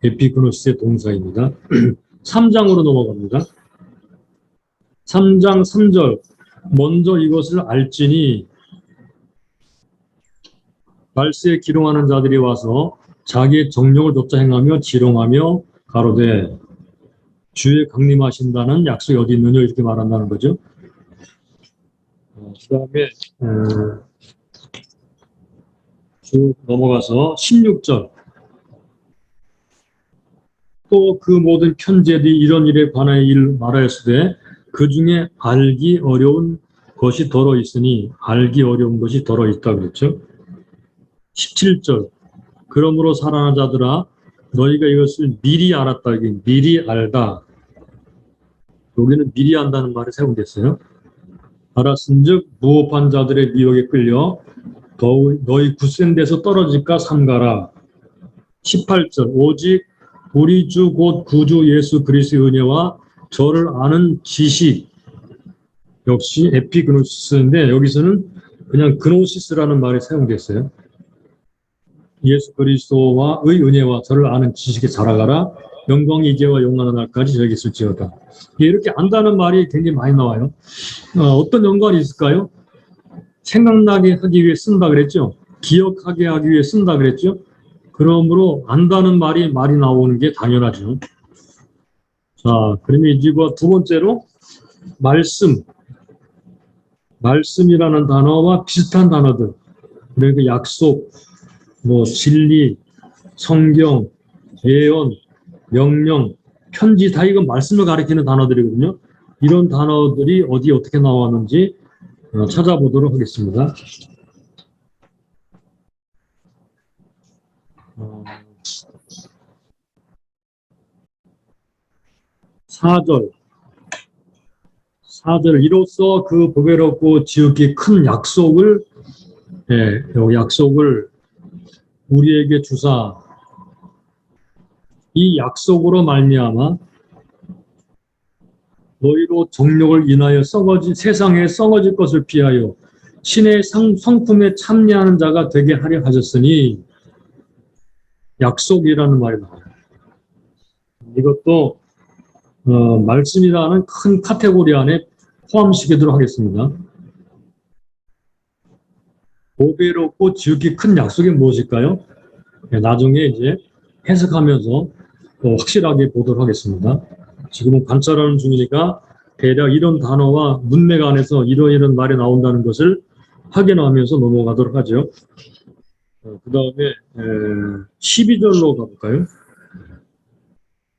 에피그노시스의 동사입니다. 3장으로 넘어갑니다. 3장 3절. 먼저 이것을 알지니 말세에 기롱하는 자들이 와서 자기의 정욕을 좇아 행하며 지롱하며 가로되 주의 강림하신다는 약속이 어디 있느냐 이렇게 말한다는 거죠. 그 다음에 쭉 넘어가서 16절. 또 그 모든 편제들이 이런 일에 관하여 일 말하였으되 그 중에 알기 어려운 것이 더러 있으니 알기 어려운 것이 더러 있다 그랬죠. 17절. 그러므로 살아난 자들아 너희가 이것을 미리 알았다. 미리 알다. 여기는 미리 안다는 말이 사용됐어요. 알았은즉 무업한 자들의 미혹에 끌려 너희 굳센 데서 떨어질까 삼가라. 18절. 오직 우리 주 곧 구주 예수 그리스도의 은혜와 저를 아는 지식, 역시 에피그노시스인데 여기서는 그냥 그노시스라는 말이 사용됐어요. 예수 그리스도와의 은혜와 저를 아는 지식에 자라가라. 영광이 이제와 영원한 날까지 저에게 있을지어다. 이렇게 안다는 말이 굉장히 많이 나와요. 어떤 연관이 있을까요? 생각나게 하기 위해 쓴다 그랬죠. 기억하게 하기 위해 쓴다 그랬죠. 그러므로 안다는 말이 나오는 게 당연하죠. 자, 그러면 이제 두 번째로 말씀이라는 단어와 비슷한 단어들. 그러니까 약속, 진리, 성경, 예언, 명령, 편지 다 이건 말씀을 가리키는 단어들이거든요. 이런 단어들이 어디 어떻게 나왔는지 찾아보도록 하겠습니다. 4절. 이로써 그 보배롭고 지극히 큰 약속을 우리에게 주사 이 약속으로 말미암아 너희로 정욕을 인하여 세상에 썩어질 것을 피하여 신의 성품에 참여하는 자가 되게 하려 하셨으니 약속이라는 말이 나와요. 이것도 말씀이라는 큰 카테고리 안에 포함시키도록 하겠습니다. 보배롭고 지극히 큰 약속이 무엇일까요? 나중에 이제 해석하면서 확실하게 보도록 하겠습니다. 지금은 관찰하는 중이니까 대략 이런 단어와 문맥 안에서 이런 말이 나온다는 것을 확인하면서 넘어가도록 하죠. 그 다음에 12절로 가볼까요?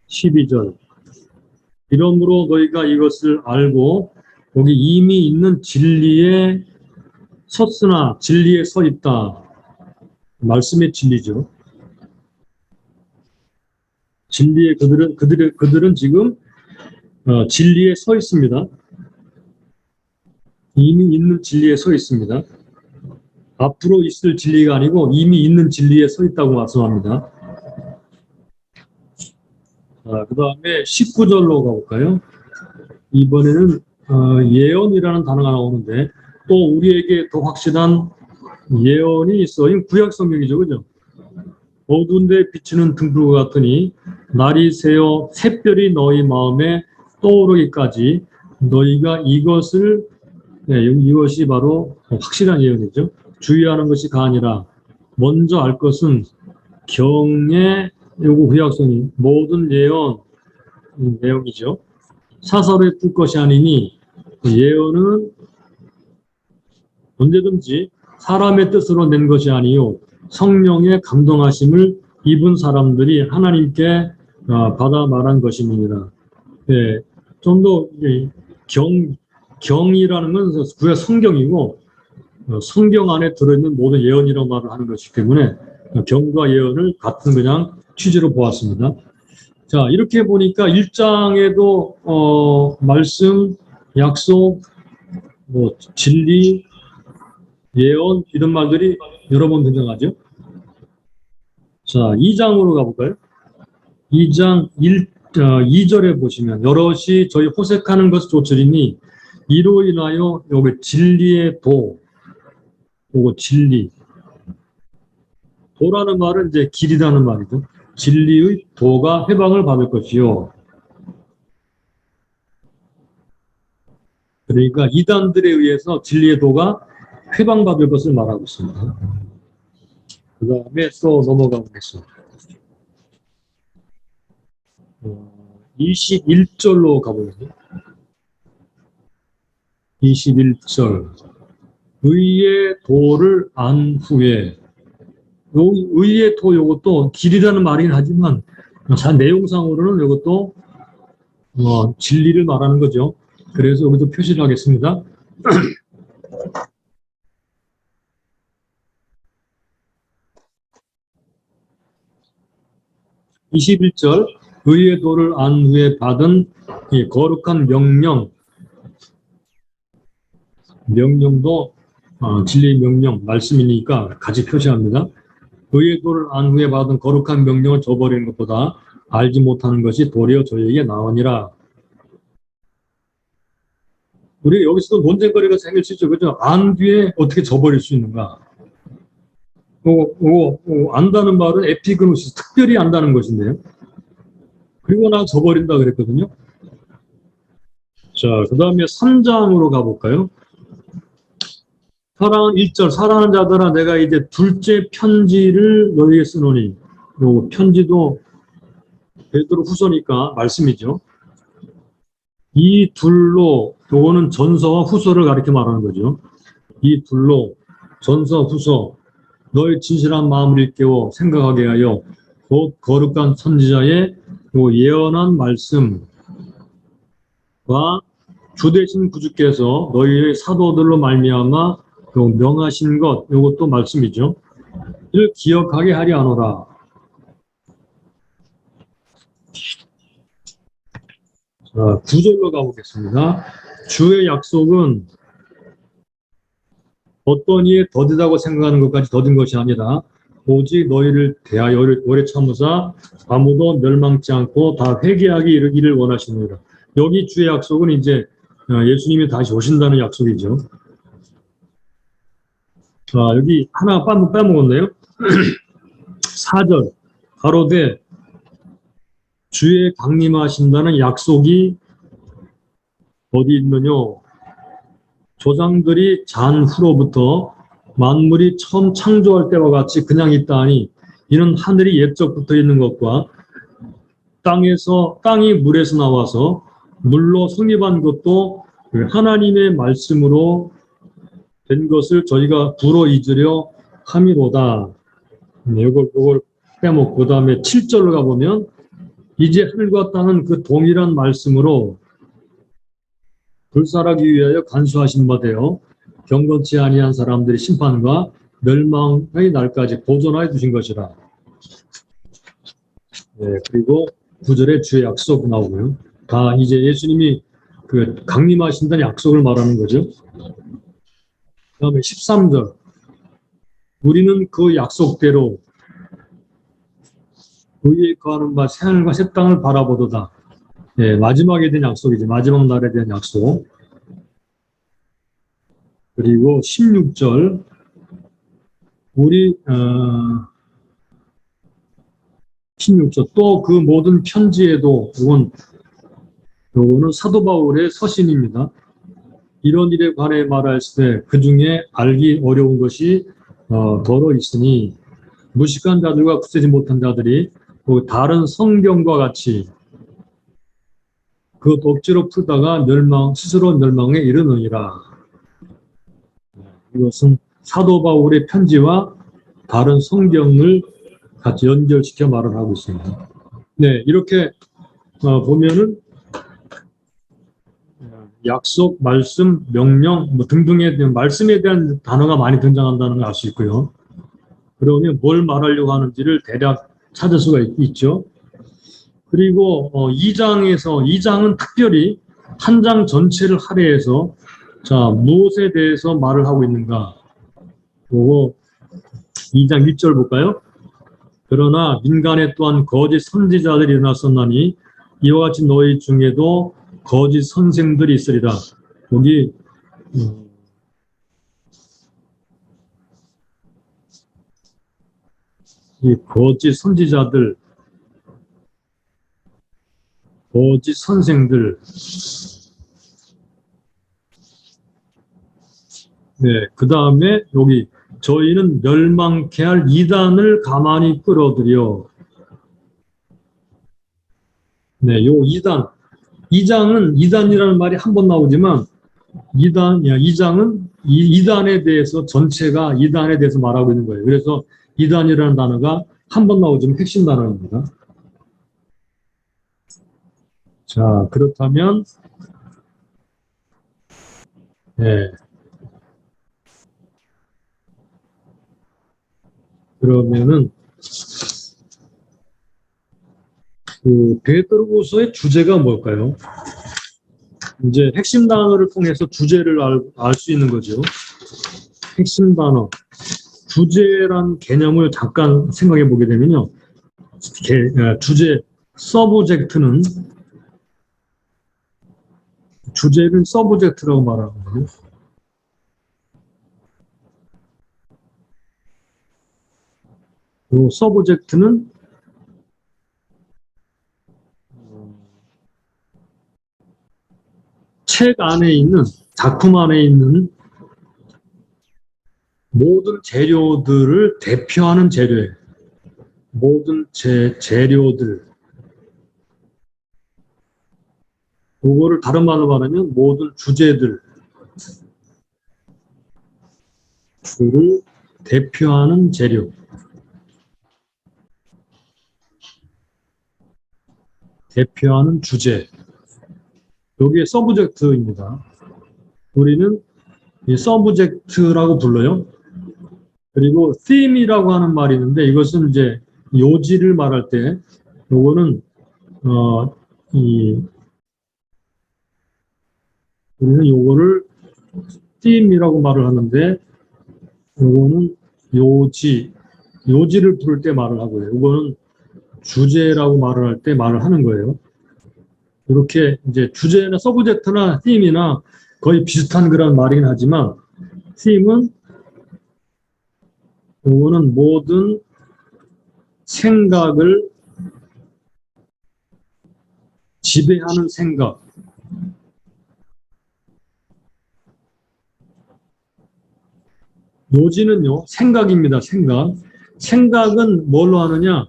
12절. 이러므로 너희가 이것을 알고 여기 이미 있는 진리에 섰으나 진리에 서 있다. 말씀의 진리죠. 진리에 그들은 지금 진리에 서 있습니다. 이미 있는 진리에 서 있습니다. 앞으로 있을 진리가 아니고 이미 있는 진리에 서 있다고 말씀합니다. 그 다음에 19절로 가볼까요? 이번에는 예언이라는 단어가 나오는데 또 우리에게 더 확실한 예언이 있어요. 구약 성경이죠, 그죠? 어두운 데 비추는 등불과 같으니 날이 새어 샛별이 너희 마음에 떠오르기까지 너희가 이것이 바로 확실한 예언이죠. 주의하는 것이 가아니라 먼저 알 것은 경의 요구 구약성이 모든 예언 내용이죠. 사사로에 풀 것이 아니니 예언은 언제든지 사람의 뜻으로 낸 것이 아니요 성령의 감동하심을 입은 사람들이 하나님께 받아 말한 것입니다. 예, 좀 더 경이라는 건 구약 성경이고 성경 안에 들어있는 모든 예언이라고 말을 하는 것이기 때문에 경과 예언을 같은 그냥 취지로 보았습니다. 자, 이렇게 보니까 1장에도 말씀, 약속, 뭐 진리, 예언 이런 말들이 여러 번 등장하죠. 자, 2장으로 가볼까요? 2장 2절에 보시면 여럿이 저희 호색하는 것을 쫓으리니 이로 인하여 여기 진리의 도, 요거 진리. 도라는 말은 이제 길이라는 말이죠. 진리의 도가 해방을 받을 것이요. 그러니까 이단들에 의해서 진리의 도가 해방받을 것을 말하고 있습니다. 그 다음에 또 넘어가 보겠습니다. 21절로 가보겠습니다. 21절. 의의 도를 안 후에 의의 도 요것도 길이라는 말이긴 하지만 내용상으로는 요것도 진리를 말하는 거죠. 그래서 여기도 표시를 하겠습니다. 21절 의의 도를 안 후에 받은 이 거룩한 명령도 진리의 명령 말씀이니까 같이 표시합니다. 의의 도를 안 후에 받은 거룩한 명령을 저버리는 것보다 알지 못하는 것이 도리어 저에게 나으니라. 우리 여기서도 논쟁거리가 생길 수 있죠. 그죠? 안 뒤에 어떻게 저버릴 수 있는가? 안다는 말은 에피그노시스, 특별히 안다는 것인데요. 그리고 나 저버린다 그랬거든요. 자, 그 다음에 3장으로 가볼까요? 1절, 사랑하는 자들아, 내가 이제 둘째 편지를 너희에게 쓰노니, 요 편지도 베드로 후서니까 말씀이죠. 이 둘로, 요거는 전서와 후서를 가리켜 말하는 거죠. 이 둘로 전서, 후서, 너의 진실한 마음을 일깨워 생각하게 하여 곧 거룩한 선지자의 예언한 말씀과 주 되신 구주께서 너희의 사도들로 말미암아 명하신 것, 이것도 말씀이죠. 이를 기억하게 하려 하노라. 자, 9절로 가보겠습니다. 주의 약속은 어떤 이에 더디다고 생각하는 것까지 더딘 것이 아니라 오직 너희를 대하여 오래 참으사 아무도 멸망치 않고 다 회개하기 이르기를 원하시느니라. 여기 주의 약속은 이제 예수님이 다시 오신다는 약속이죠. 자, 여기 하나 빼먹었네요. 4절 가로되 주의 강림하신다는 약속이 어디 있느냐? 조상들이 잔 후로부터 만물이 처음 창조할 때와 같이 그냥 있다 하니 이는 하늘이 옛적 붙어 있는 것과 땅이 물에서 나와서 물로 성립한 것도 하나님의 말씀으로 된 것을 저희가 불어 잊으려 함이로다. 이걸 빼먹고 그 다음에 7절로 가보면 이제 하늘과 땅은 그 동일한 말씀으로 불살하기 위하여 간수하신 바 되어 경건치 아니한 사람들의 심판과 멸망의 날까지 보존하여 두신 것이라. 네, 그리고 9절에 주의 약속 나오고요. 다 이제 예수님이 그 강림하신다는 약속을 말하는 거죠. 그 다음에 13절 우리는 그 약속대로 의에 거하는 바 새하늘과 새 땅을 바라보도다. 네, 마지막에 대한 약속이죠. 마지막 날에 대한 약속. 그리고 16절 우리 16절 또 그 모든 편지에도 요거는 사도 바울의 서신입니다. 이런 일에 관해 말할 때 그 중에 알기 어려운 것이 더러 있으니 무식한 자들과 굳세지 못한 자들이 다른 성경과 같이 그 독지로 풀다가 스스로 멸망에 이르느니라. 이것은 사도 바울의 편지와 다른 성경을 같이 연결시켜 말을 하고 있습니다. 네, 이렇게 보면은 약속, 말씀, 명령 등등에 대한 말씀에 대한 단어가 많이 등장한다는 걸 알 수 있고요. 그러면 뭘 말하려고 하는지를 대략 찾을 수가 있죠. 그리고 2장은 특별히 한 장 전체를 할애해서 자, 무엇에 대해서 말을 하고 있는가? 그거 2장 1절 볼까요? 그러나 민간에 또한 거짓 선지자들이 일어났었나니 이와 같이 너희 중에도 거짓 선생들이 있으리라. 여기 이 거짓 선지자들, 거짓 선생들, 네, 그 다음에 여기 저희는 멸망케 할 이단을 가만히 끌어들여. 네, 요 이단은 이단이라는 말이 한 번 나오지만 이장은 이단에 대해서 전체가 이단에 대해서 말하고 있는 거예요. 그래서 이단이라는 단어가 한 번 나오지만 핵심 단어입니다. 자, 그렇다면 네. 그러면은 그 베드로후서의 주제가 뭘까요? 이제 핵심 단어를 통해서 주제를 알 수 있는 거죠. 핵심 단어. 주제란 개념을 잠깐 생각해 보게 되면요. 주제를 서브젝트라고 말하거든요. 이 서브젝트는 책 안에 있는, 작품 안에 있는 모든 재료들을 대표하는 재료예요. 모든 재료들. 그거를 다른 말로 말하면 모든 주제들을 대표하는 재료. 대표하는 주제. 여기에 서브젝트입니다. 우리는 이 서브젝트라고 불러요. 그리고 theme이라고 하는 말이 있는데 이것은 이제 요지를 말할 때 요거는 우리는 요거를 theme이라고 말을 하는데 요거는 요지를 부를 때 말을 하고요. 요거는 주제라고 말을 할 때 말을 하는 거예요. 이렇게 이제 주제나 서브젝트나 theme이나 거의 비슷한 그런 말이긴 하지만 theme은 요거는 모든 생각을 지배하는 생각. 요지는요, 생각입니다, 생각. 생각은 뭘로 하느냐?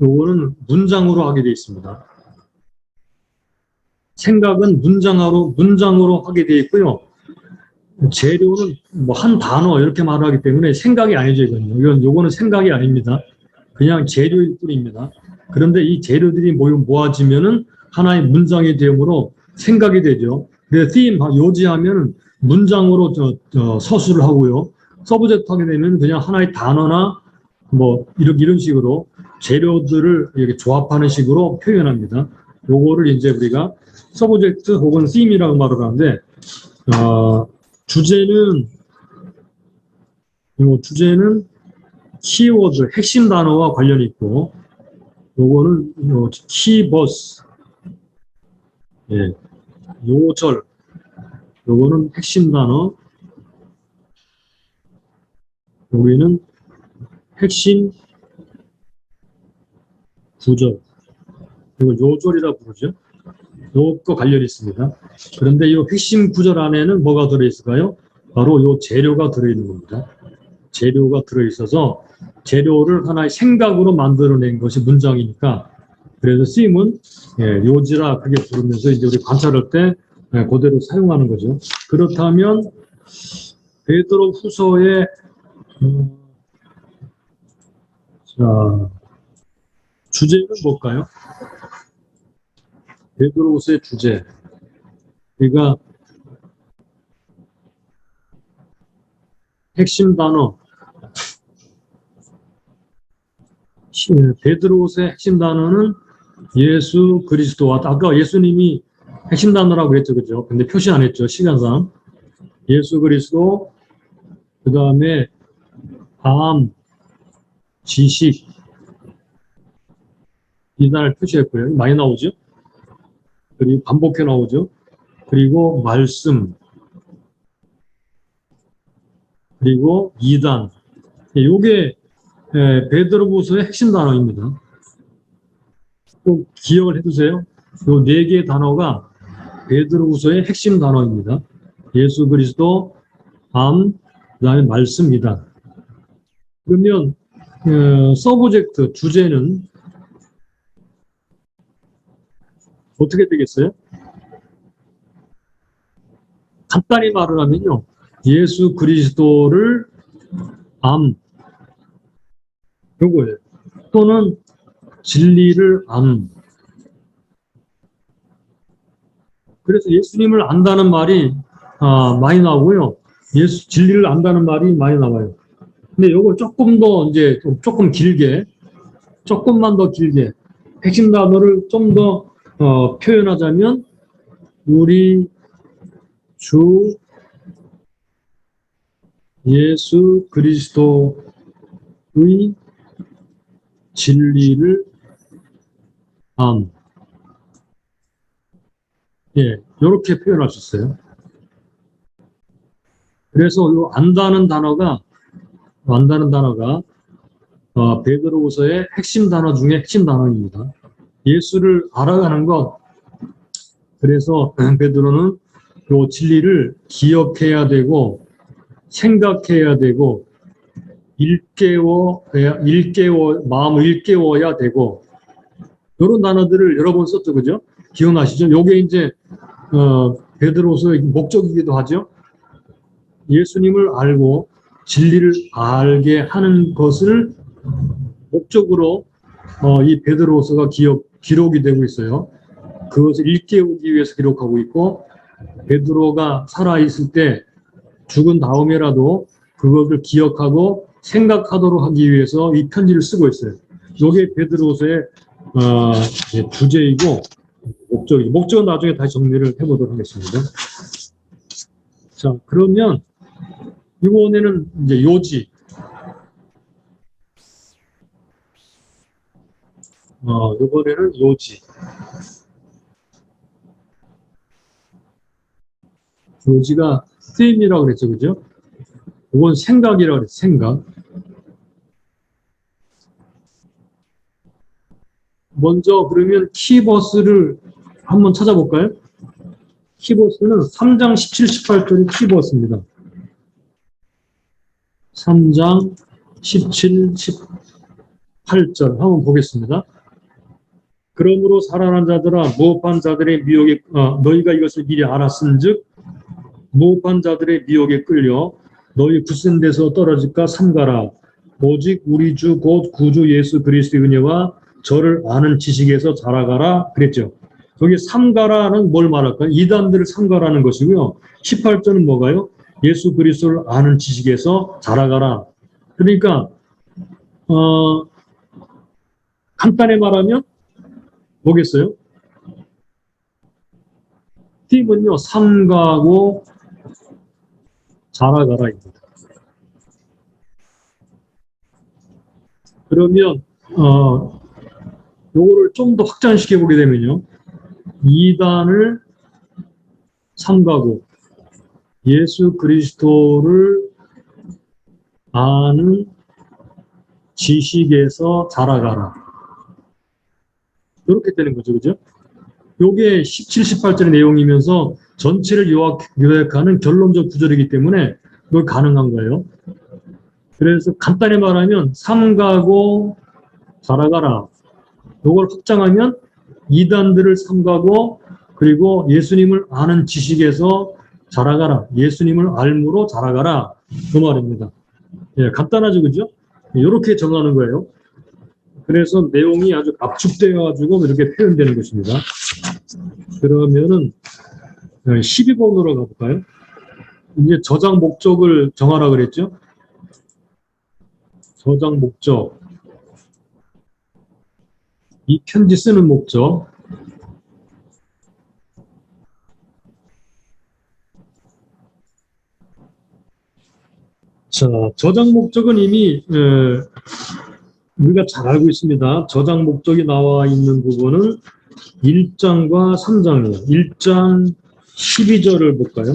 요거는 문장으로 하게 되어 있습니다. 생각은 문장으로 하게 되어 있고요. 재료는 뭐 한 단어 이렇게 말하기 때문에 생각이 아니죠, 요거는 생각이 아닙니다. 그냥 재료일 뿐입니다. 그런데 이 재료들이 모아지면은 하나의 문장이 되므로 생각이 되죠. 그래서 요지하면 문장으로 서술을 하고요. 서브젝트 하게 되면 그냥 하나의 단어나 뭐 이런 식으로 재료들을 이렇게 조합하는 식으로 표현합니다. 요거를 이제 우리가 서브젝트 혹은 theme이라고 말을 하는데 주제는 키워드, 핵심 단어와 관련이 있고 요거는 키버스, 예, 요절, 요거는 핵심 단어, 여기는 핵심 구절, 이걸 요절이라 부르죠. 요거 관련이 있습니다. 그런데 이 핵심 구절 안에는 뭐가 들어있을까요? 바로 요 재료가 들어있는 겁니다. 재료가 들어있어서 재료를 하나의 생각으로 만들어낸 것이 문장이니까 그래서 쓰임은 요지라 그게 부르면서 이제 우리 관찰할 때 그대로 사용하는 거죠. 그렇다면 베드로 후서의 자, 주제는 뭘까요? 베드로후서의 주제. 그러니까 핵심 단어. 베드로후서의 핵심 단어는 예수 그리스도와 아까 예수님이 핵심 단어라고 그랬죠, 그죠? 근데 표시 안 했죠, 시간상. 예수 그리스도, 그 다음에 암, 지식, 이 단어를 표시했고요. 많이 나오죠? 그리고 반복해 나오죠? 그리고 말씀, 그리고 이단. 요게 베드로후서의 핵심 단어입니다. 꼭 기억을 해두세요. 요 네 개의 단어가 베드로후서의 핵심 단어입니다. 예수 그리스도, 암, 그다음에 말씀, 이단. 그러면 서브젝트 주제는 어떻게 되겠어요? 간단히 말을 하면요, 예수 그리스도를 암, 요거예요. 또는 진리를 암. 그래서 예수님을 안다는 말이 많이 나오고요. 진리를 안다는 말이 많이 나와요. 근데 요걸 조금 더 이제 조금 길게, 조금만 더 길게 핵심 단어를 좀 더 표현하자면 우리 주 예수 그리스도의 진리를 암. 이렇게 표현할 수 있어요. 그래서 요 안다는 단어가 베드로후서의 핵심 단어 중에 핵심 단어입니다. 예수를 알아가는 것. 그래서 베드로는 요 진리를 기억해야 되고 생각해야 되고 마음을 일깨워야 되고 이런 단어들을 여러 번 썼죠, 그죠? 기억나시죠? 요게 이제 베드로서의 목적이기도 하죠. 예수님을 알고 진리를 알게 하는 것을 목적으로 이 베드로서가 기록이 되고 있어요. 그것을 일깨우기 위해서 기록하고 있고 베드로가 살아있을 때 죽은 다음에라도 그것을 기억하고 생각하도록 하기 위해서 이 편지를 쓰고 있어요. 이게 베드로서의 주제이고 목적이죠. 목적은 나중에 다시 정리를 해보도록 하겠습니다. 자, 그러면 이번에는 이제 요지. 이번에는 요지. 요지가 theme이라고 그랬죠, 그죠? 이건 생각이라고 그랬어요, 생각. 먼저 그러면 키버스를 한번 찾아볼까요? 키버스는 3장 17, 18절이 키버스입니다. 3장 17, 18절 한번 보겠습니다. 그러므로 살아난 자들아 모업한 자들의 미혹에 너희가 이것을 미리 알았은즉 모업한 자들의 미혹에 끌려 너희 굳센 데서 떨어질까 삼가라. 오직 우리 주 곧 구주 예수 그리스도의 은혜와 저를 아는 지식에서 자라가라 그랬죠. 여기 삼가라는 뭘 말할까요? 이단들을 삼가라는 것이고요. 18절은 뭐가요? 예수 그리스도를 아는 지식에서 자라가라. 그러니까 간단히 말하면 뭐겠어요? 팀은요, 삼가고 자라가라입니다. 그러면 요거를 좀 더 확장시켜 보게 되면요, 2단을 삼가고 예수 그리스도를 아는 지식에서 자라가라. 이렇게 되는 거죠, 그죠? 요게 17, 18절의 내용이면서 전체를 요약하는 결론적 구절이기 때문에 이걸 가능한 거예요. 그래서 간단히 말하면 삼가고 자라가라. 요걸 확장하면 이단들을 삼가고 그리고 예수님을 아는 지식에서 자라가라. 예수님을 알므로 자라가라. 그 말입니다. 예, 간단하죠, 그죠? 이렇게 정하는 거예요. 그래서 내용이 아주 압축되어가지고 이렇게 표현되는 것입니다. 그러면은 12번으로 가볼까요? 이제 저장 목적을 정하라 그랬죠? 저장 목적. 이 편지 쓰는 목적. 자, 저장 목적은 이미 우리가 잘 알고 있습니다. 저장 목적이 나와 있는 부분은 1장과 3장이에요. 1장 12절을 볼까요?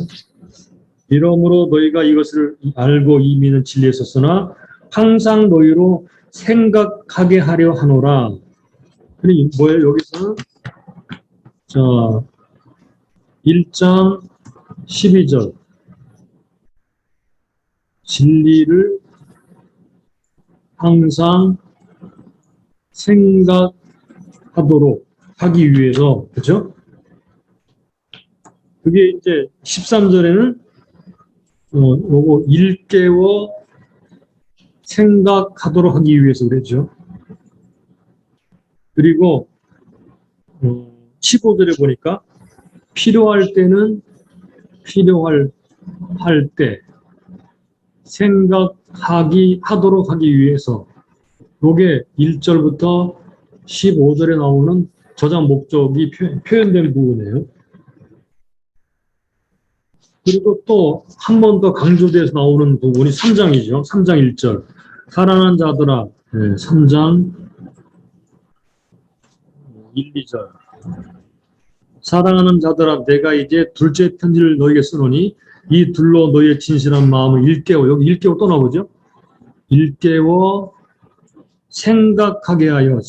이러므로 너희가 이것을 알고 이미는 진리에 있었으나 항상 너희로 생각하게 하려 하노라. 그리고 뭐예요? 여기서는 자 1장 12절 진리를 항상 생각하도록 하기 위해서 그렇죠? 그게 이제 13절에는 요거 일깨워 생각하도록 하기 위해서 그랬죠. 그리고 15절에 보니까 필요할 때는 필요할 때 하도록 하기 위해서 요게 1절부터 15절에 나오는 저장 목적이 표현된 부분이에요. 그리고 또 한 번 더 강조돼서 나오는 부분이 3장이죠. 3장 1절. 살아난 자들아, 3장 1, 2절. 사랑하는 자들아, 내가 이제 둘째 편지를 너에게 쓰노니 이 둘로 너희의 진실한 마음을 일깨워. 여기 일깨워 또 나오죠. 일깨워 생각하게 하여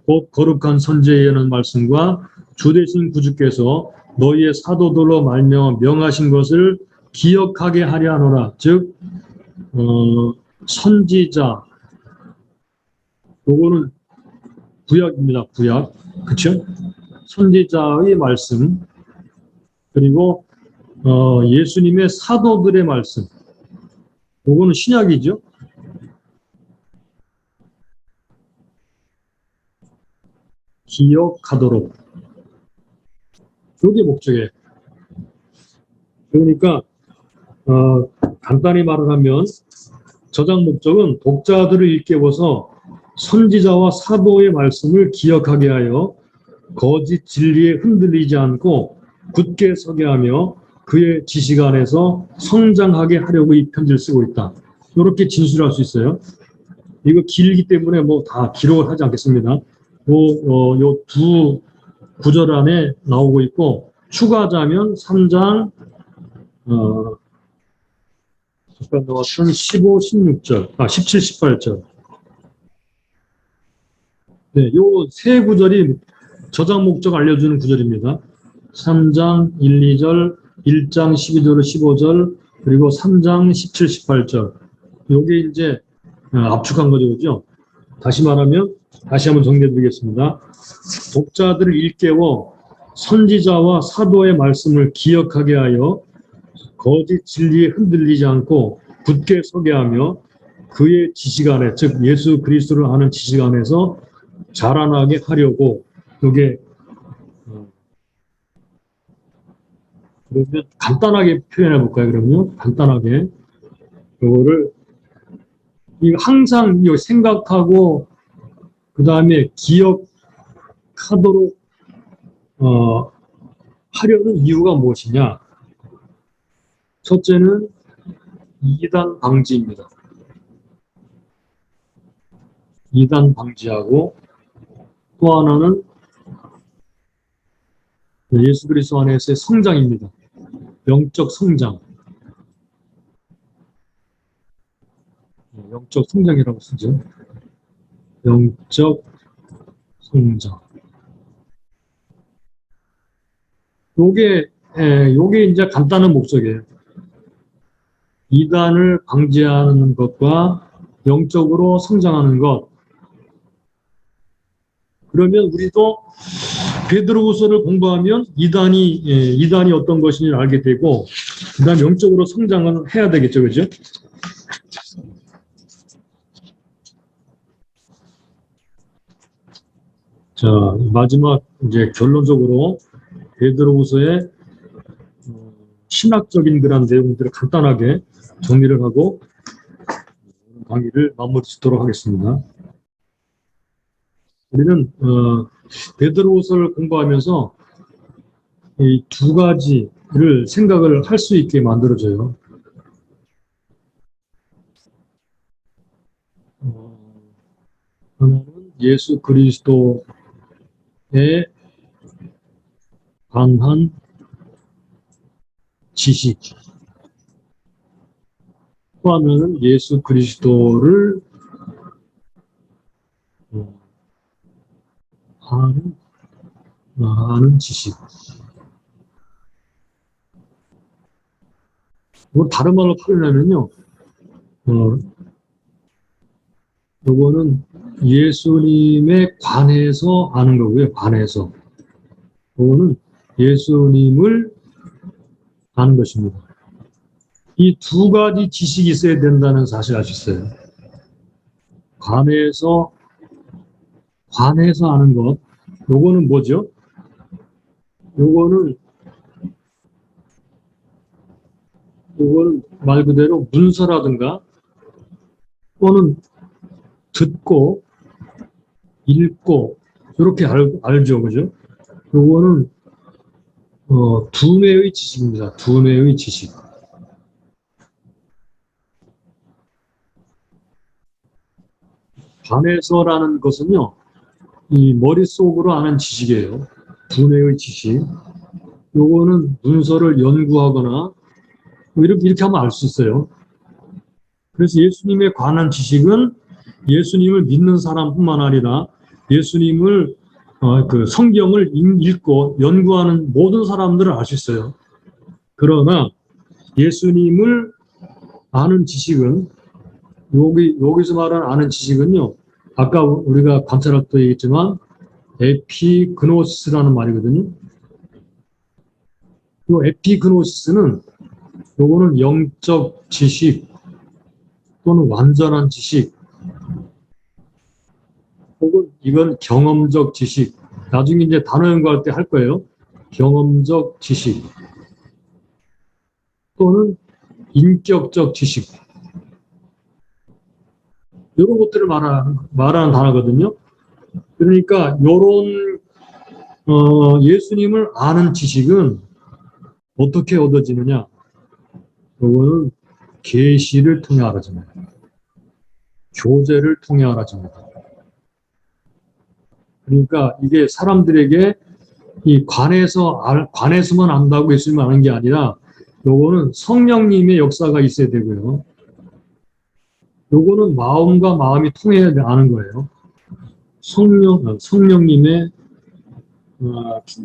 곧 거룩한 선지자라는 말씀과 주 되신 구주께서 너희의 사도들로 말미암아 명하신 것을 기억하게 하려 하노라. 즉 선지자 요거는 구약입니다. 구약. 그렇죠? 선지자의 말씀 그리고 예수님의 사도들의 말씀 요거는 신약이죠. 기억하도록 그게 목적이에요. 그러니까 간단히 말을 하면 저장 목적은 독자들을 일깨워서 선지자와 사도의 말씀을 기억하게 하여 거짓 진리에 흔들리지 않고 굳게 서게 하며 그의 지식 안에서 성장하게 하려고 이 편지를 쓰고 있다. 이렇게 진술할 수 있어요. 이거 길기 때문에 뭐 다 기록을 하지 않겠습니다. 요 두 구절 안에 나오고 있고 추가하자면 3장 잠깐 나왔던 15, 16절, 17, 18절. 네, 요 세 구절이 저장 목적 알려주는 구절입니다. 3장 1, 2절, 1장 12절, 15절, 그리고 3장 17, 18절. 요게 이제 압축한 거죠, 그죠? 다시 말하면 다시 한번 정리해 드리겠습니다. 독자들을 일깨워 선지자와 사도의 말씀을 기억하게 하여 거짓 진리에 흔들리지 않고 굳게 서게 하며 그의 지식 안에 즉 예수 그리스도를 아는 지식 안에서 자라나게 하려고 이게 그러면 간단하게 표현해 볼까요? 그러면 간단하게 이거를 항상 생각하고 그 다음에 기억하도록 하려는 이유가 무엇이냐? 첫째는 이단 방지입니다. 이단 방지하고 또 하나는 예수 그리스도 안에서의 성장입니다. 영적 성장. 영적 성장이라고 쓰죠. 영적 성장. 요게 이제 간단한 목적이에요. 이단을 방지하는 것과 영적으로 성장하는 것. 그러면 우리도 베드로후서를 공부하면 이단이 어떤 것인지 알게 되고, 그다음 영적으로 성장을 해야 되겠죠, 그죠? 자, 마지막 이제 결론적으로 베드로후서의 신학적인 그런 내용들을 간단하게 정리를 하고 강의를 마무리 짓도록 하겠습니다. 우리는 베드로후서를 공부하면서 이 두 가지를 생각을 할 수 있게 만들어져요. 하나는 예수 그리스도에 관한 지식, 또 하나는 예수 그리스도를 아는 지식. 뭐 다른 말로 표현하면요, 요거는 예수님에 관해서 아는 거고요. 관해서. 요거는 예수님을 아는 것입니다. 이 두 가지 지식이 있어야 된다는 사실 아셨어요? 관해서 아는 것. 요거는 뭐죠? 요거는 말 그대로 문서라든가 또는 듣고 읽고 이렇게 알죠, 그죠? 요거는 두뇌의 지식입니다. 두뇌의 지식. 관해서라는 것은요, 이 머릿속으로 아는 지식이에요. 두뇌의 지식. 요거는 문서를 연구하거나 뭐 이렇게 하면 알 수 있어요. 그래서 예수님에 관한 지식은 예수님을 믿는 사람뿐만 아니라 예수님을 그 성경을 읽고 연구하는 모든 사람들을 알 수 있어요. 그러나 예수님을 아는 지식은 여기서 말하는 아는 지식은요. 아까 우리가 관찰학도 얘기했지만 에피그노시스라는 말이거든요. 이 에피그노시스는 요거는 영적 지식 또는 완전한 지식 혹은 이건 경험적 지식. 나중에 이제 단어 연구할 때 할 거예요. 경험적 지식 또는 인격적 지식. 이런 것들을 말하는 단어거든요. 그러니까 이런 예수님을 아는 지식은 어떻게 얻어지느냐? 이거는 계시를 통해 알아집니다. 교제를 통해 알아집니다. 그러니까 이게 사람들에게 이 관에서만 안다고 예수님을 아는 게 아니라 요거는 성령님의 역사가 있어야 되고요. 요거는 마음과 마음이 통해야 아는 거예요. 성령님의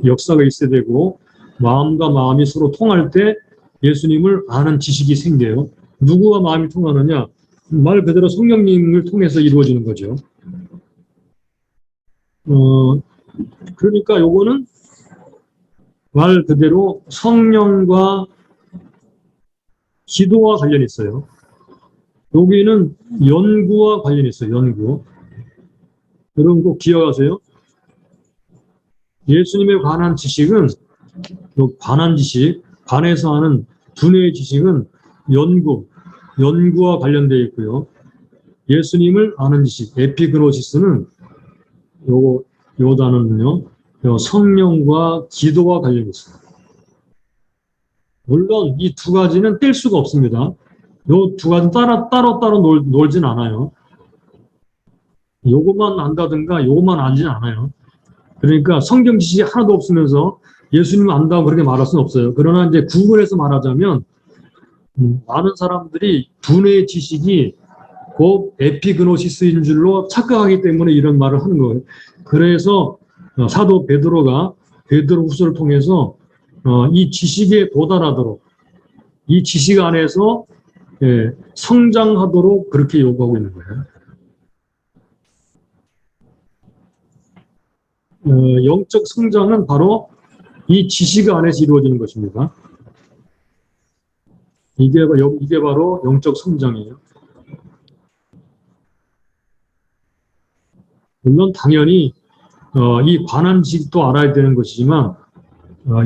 역사가 있어야 되고 마음과 마음이 서로 통할 때 예수님을 아는 지식이 생겨요. 누구와 마음이 통하느냐? 말 그대로 성령님을 통해서 이루어지는 거죠. 그러니까 요거는 말 그대로 성령과 기도와 관련이 있어요. 여기는 연구와 관련이 있어요. 연구. 여러분 꼭 기억하세요. 예수님에 관한 지식은 관한 지식, 관해서 하는 두뇌의 지식은 연구와 관련되어 있고요. 예수님을 아는 지식, 에피그노시스는 요 단어는요, 성령과 기도와 관련이 있습니다. 물론 이 두 가지는 뗄 수가 없습니다. 요 두 가지는 따로 놀진 않아요. 요것만 안다든가 요것만 알진 않아요. 그러니까 성경 지식이 하나도 없으면서 예수님을 안다고 그렇게 말할 수는 없어요. 그러나 이제 구글에서 말하자면 많은 사람들이 두뇌의 지식이 곧 에피그노시스인 줄로 착각하기 때문에 이런 말을 하는 거예요. 그래서 사도 베드로가 베드로후서를 통해서 이 지식에 도달하도록, 이 지식 안에서 성장하도록 그렇게 요구하고 있는 거예요. 영적 성장은 바로 이 지식 안에서 이루어지는 것입니다. 이게 바로 영적 성장이에요. 물론 당연히 이 관한 지식도 알아야 되는 것이지만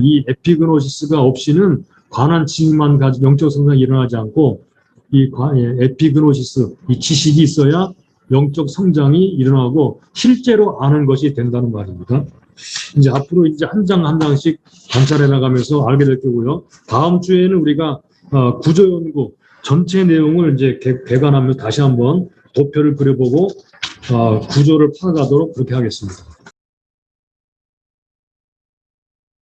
이 에피그노시스가 없이는 관한 지식만 가지고 영적 성장이 일어나지 않고 이 에피그노시스, 이 지식이 있어야 영적 성장이 일어나고 실제로 아는 것이 된다는 말입니다. 이제 앞으로 이제 한 장 한 장씩 관찰해 나가면서 알게 될 거고요. 다음 주에는 우리가 구조 연구 전체 내용을 이제 개관하면서 다시 한번 도표를 그려보고 구조를 파악하도록 그렇게 하겠습니다.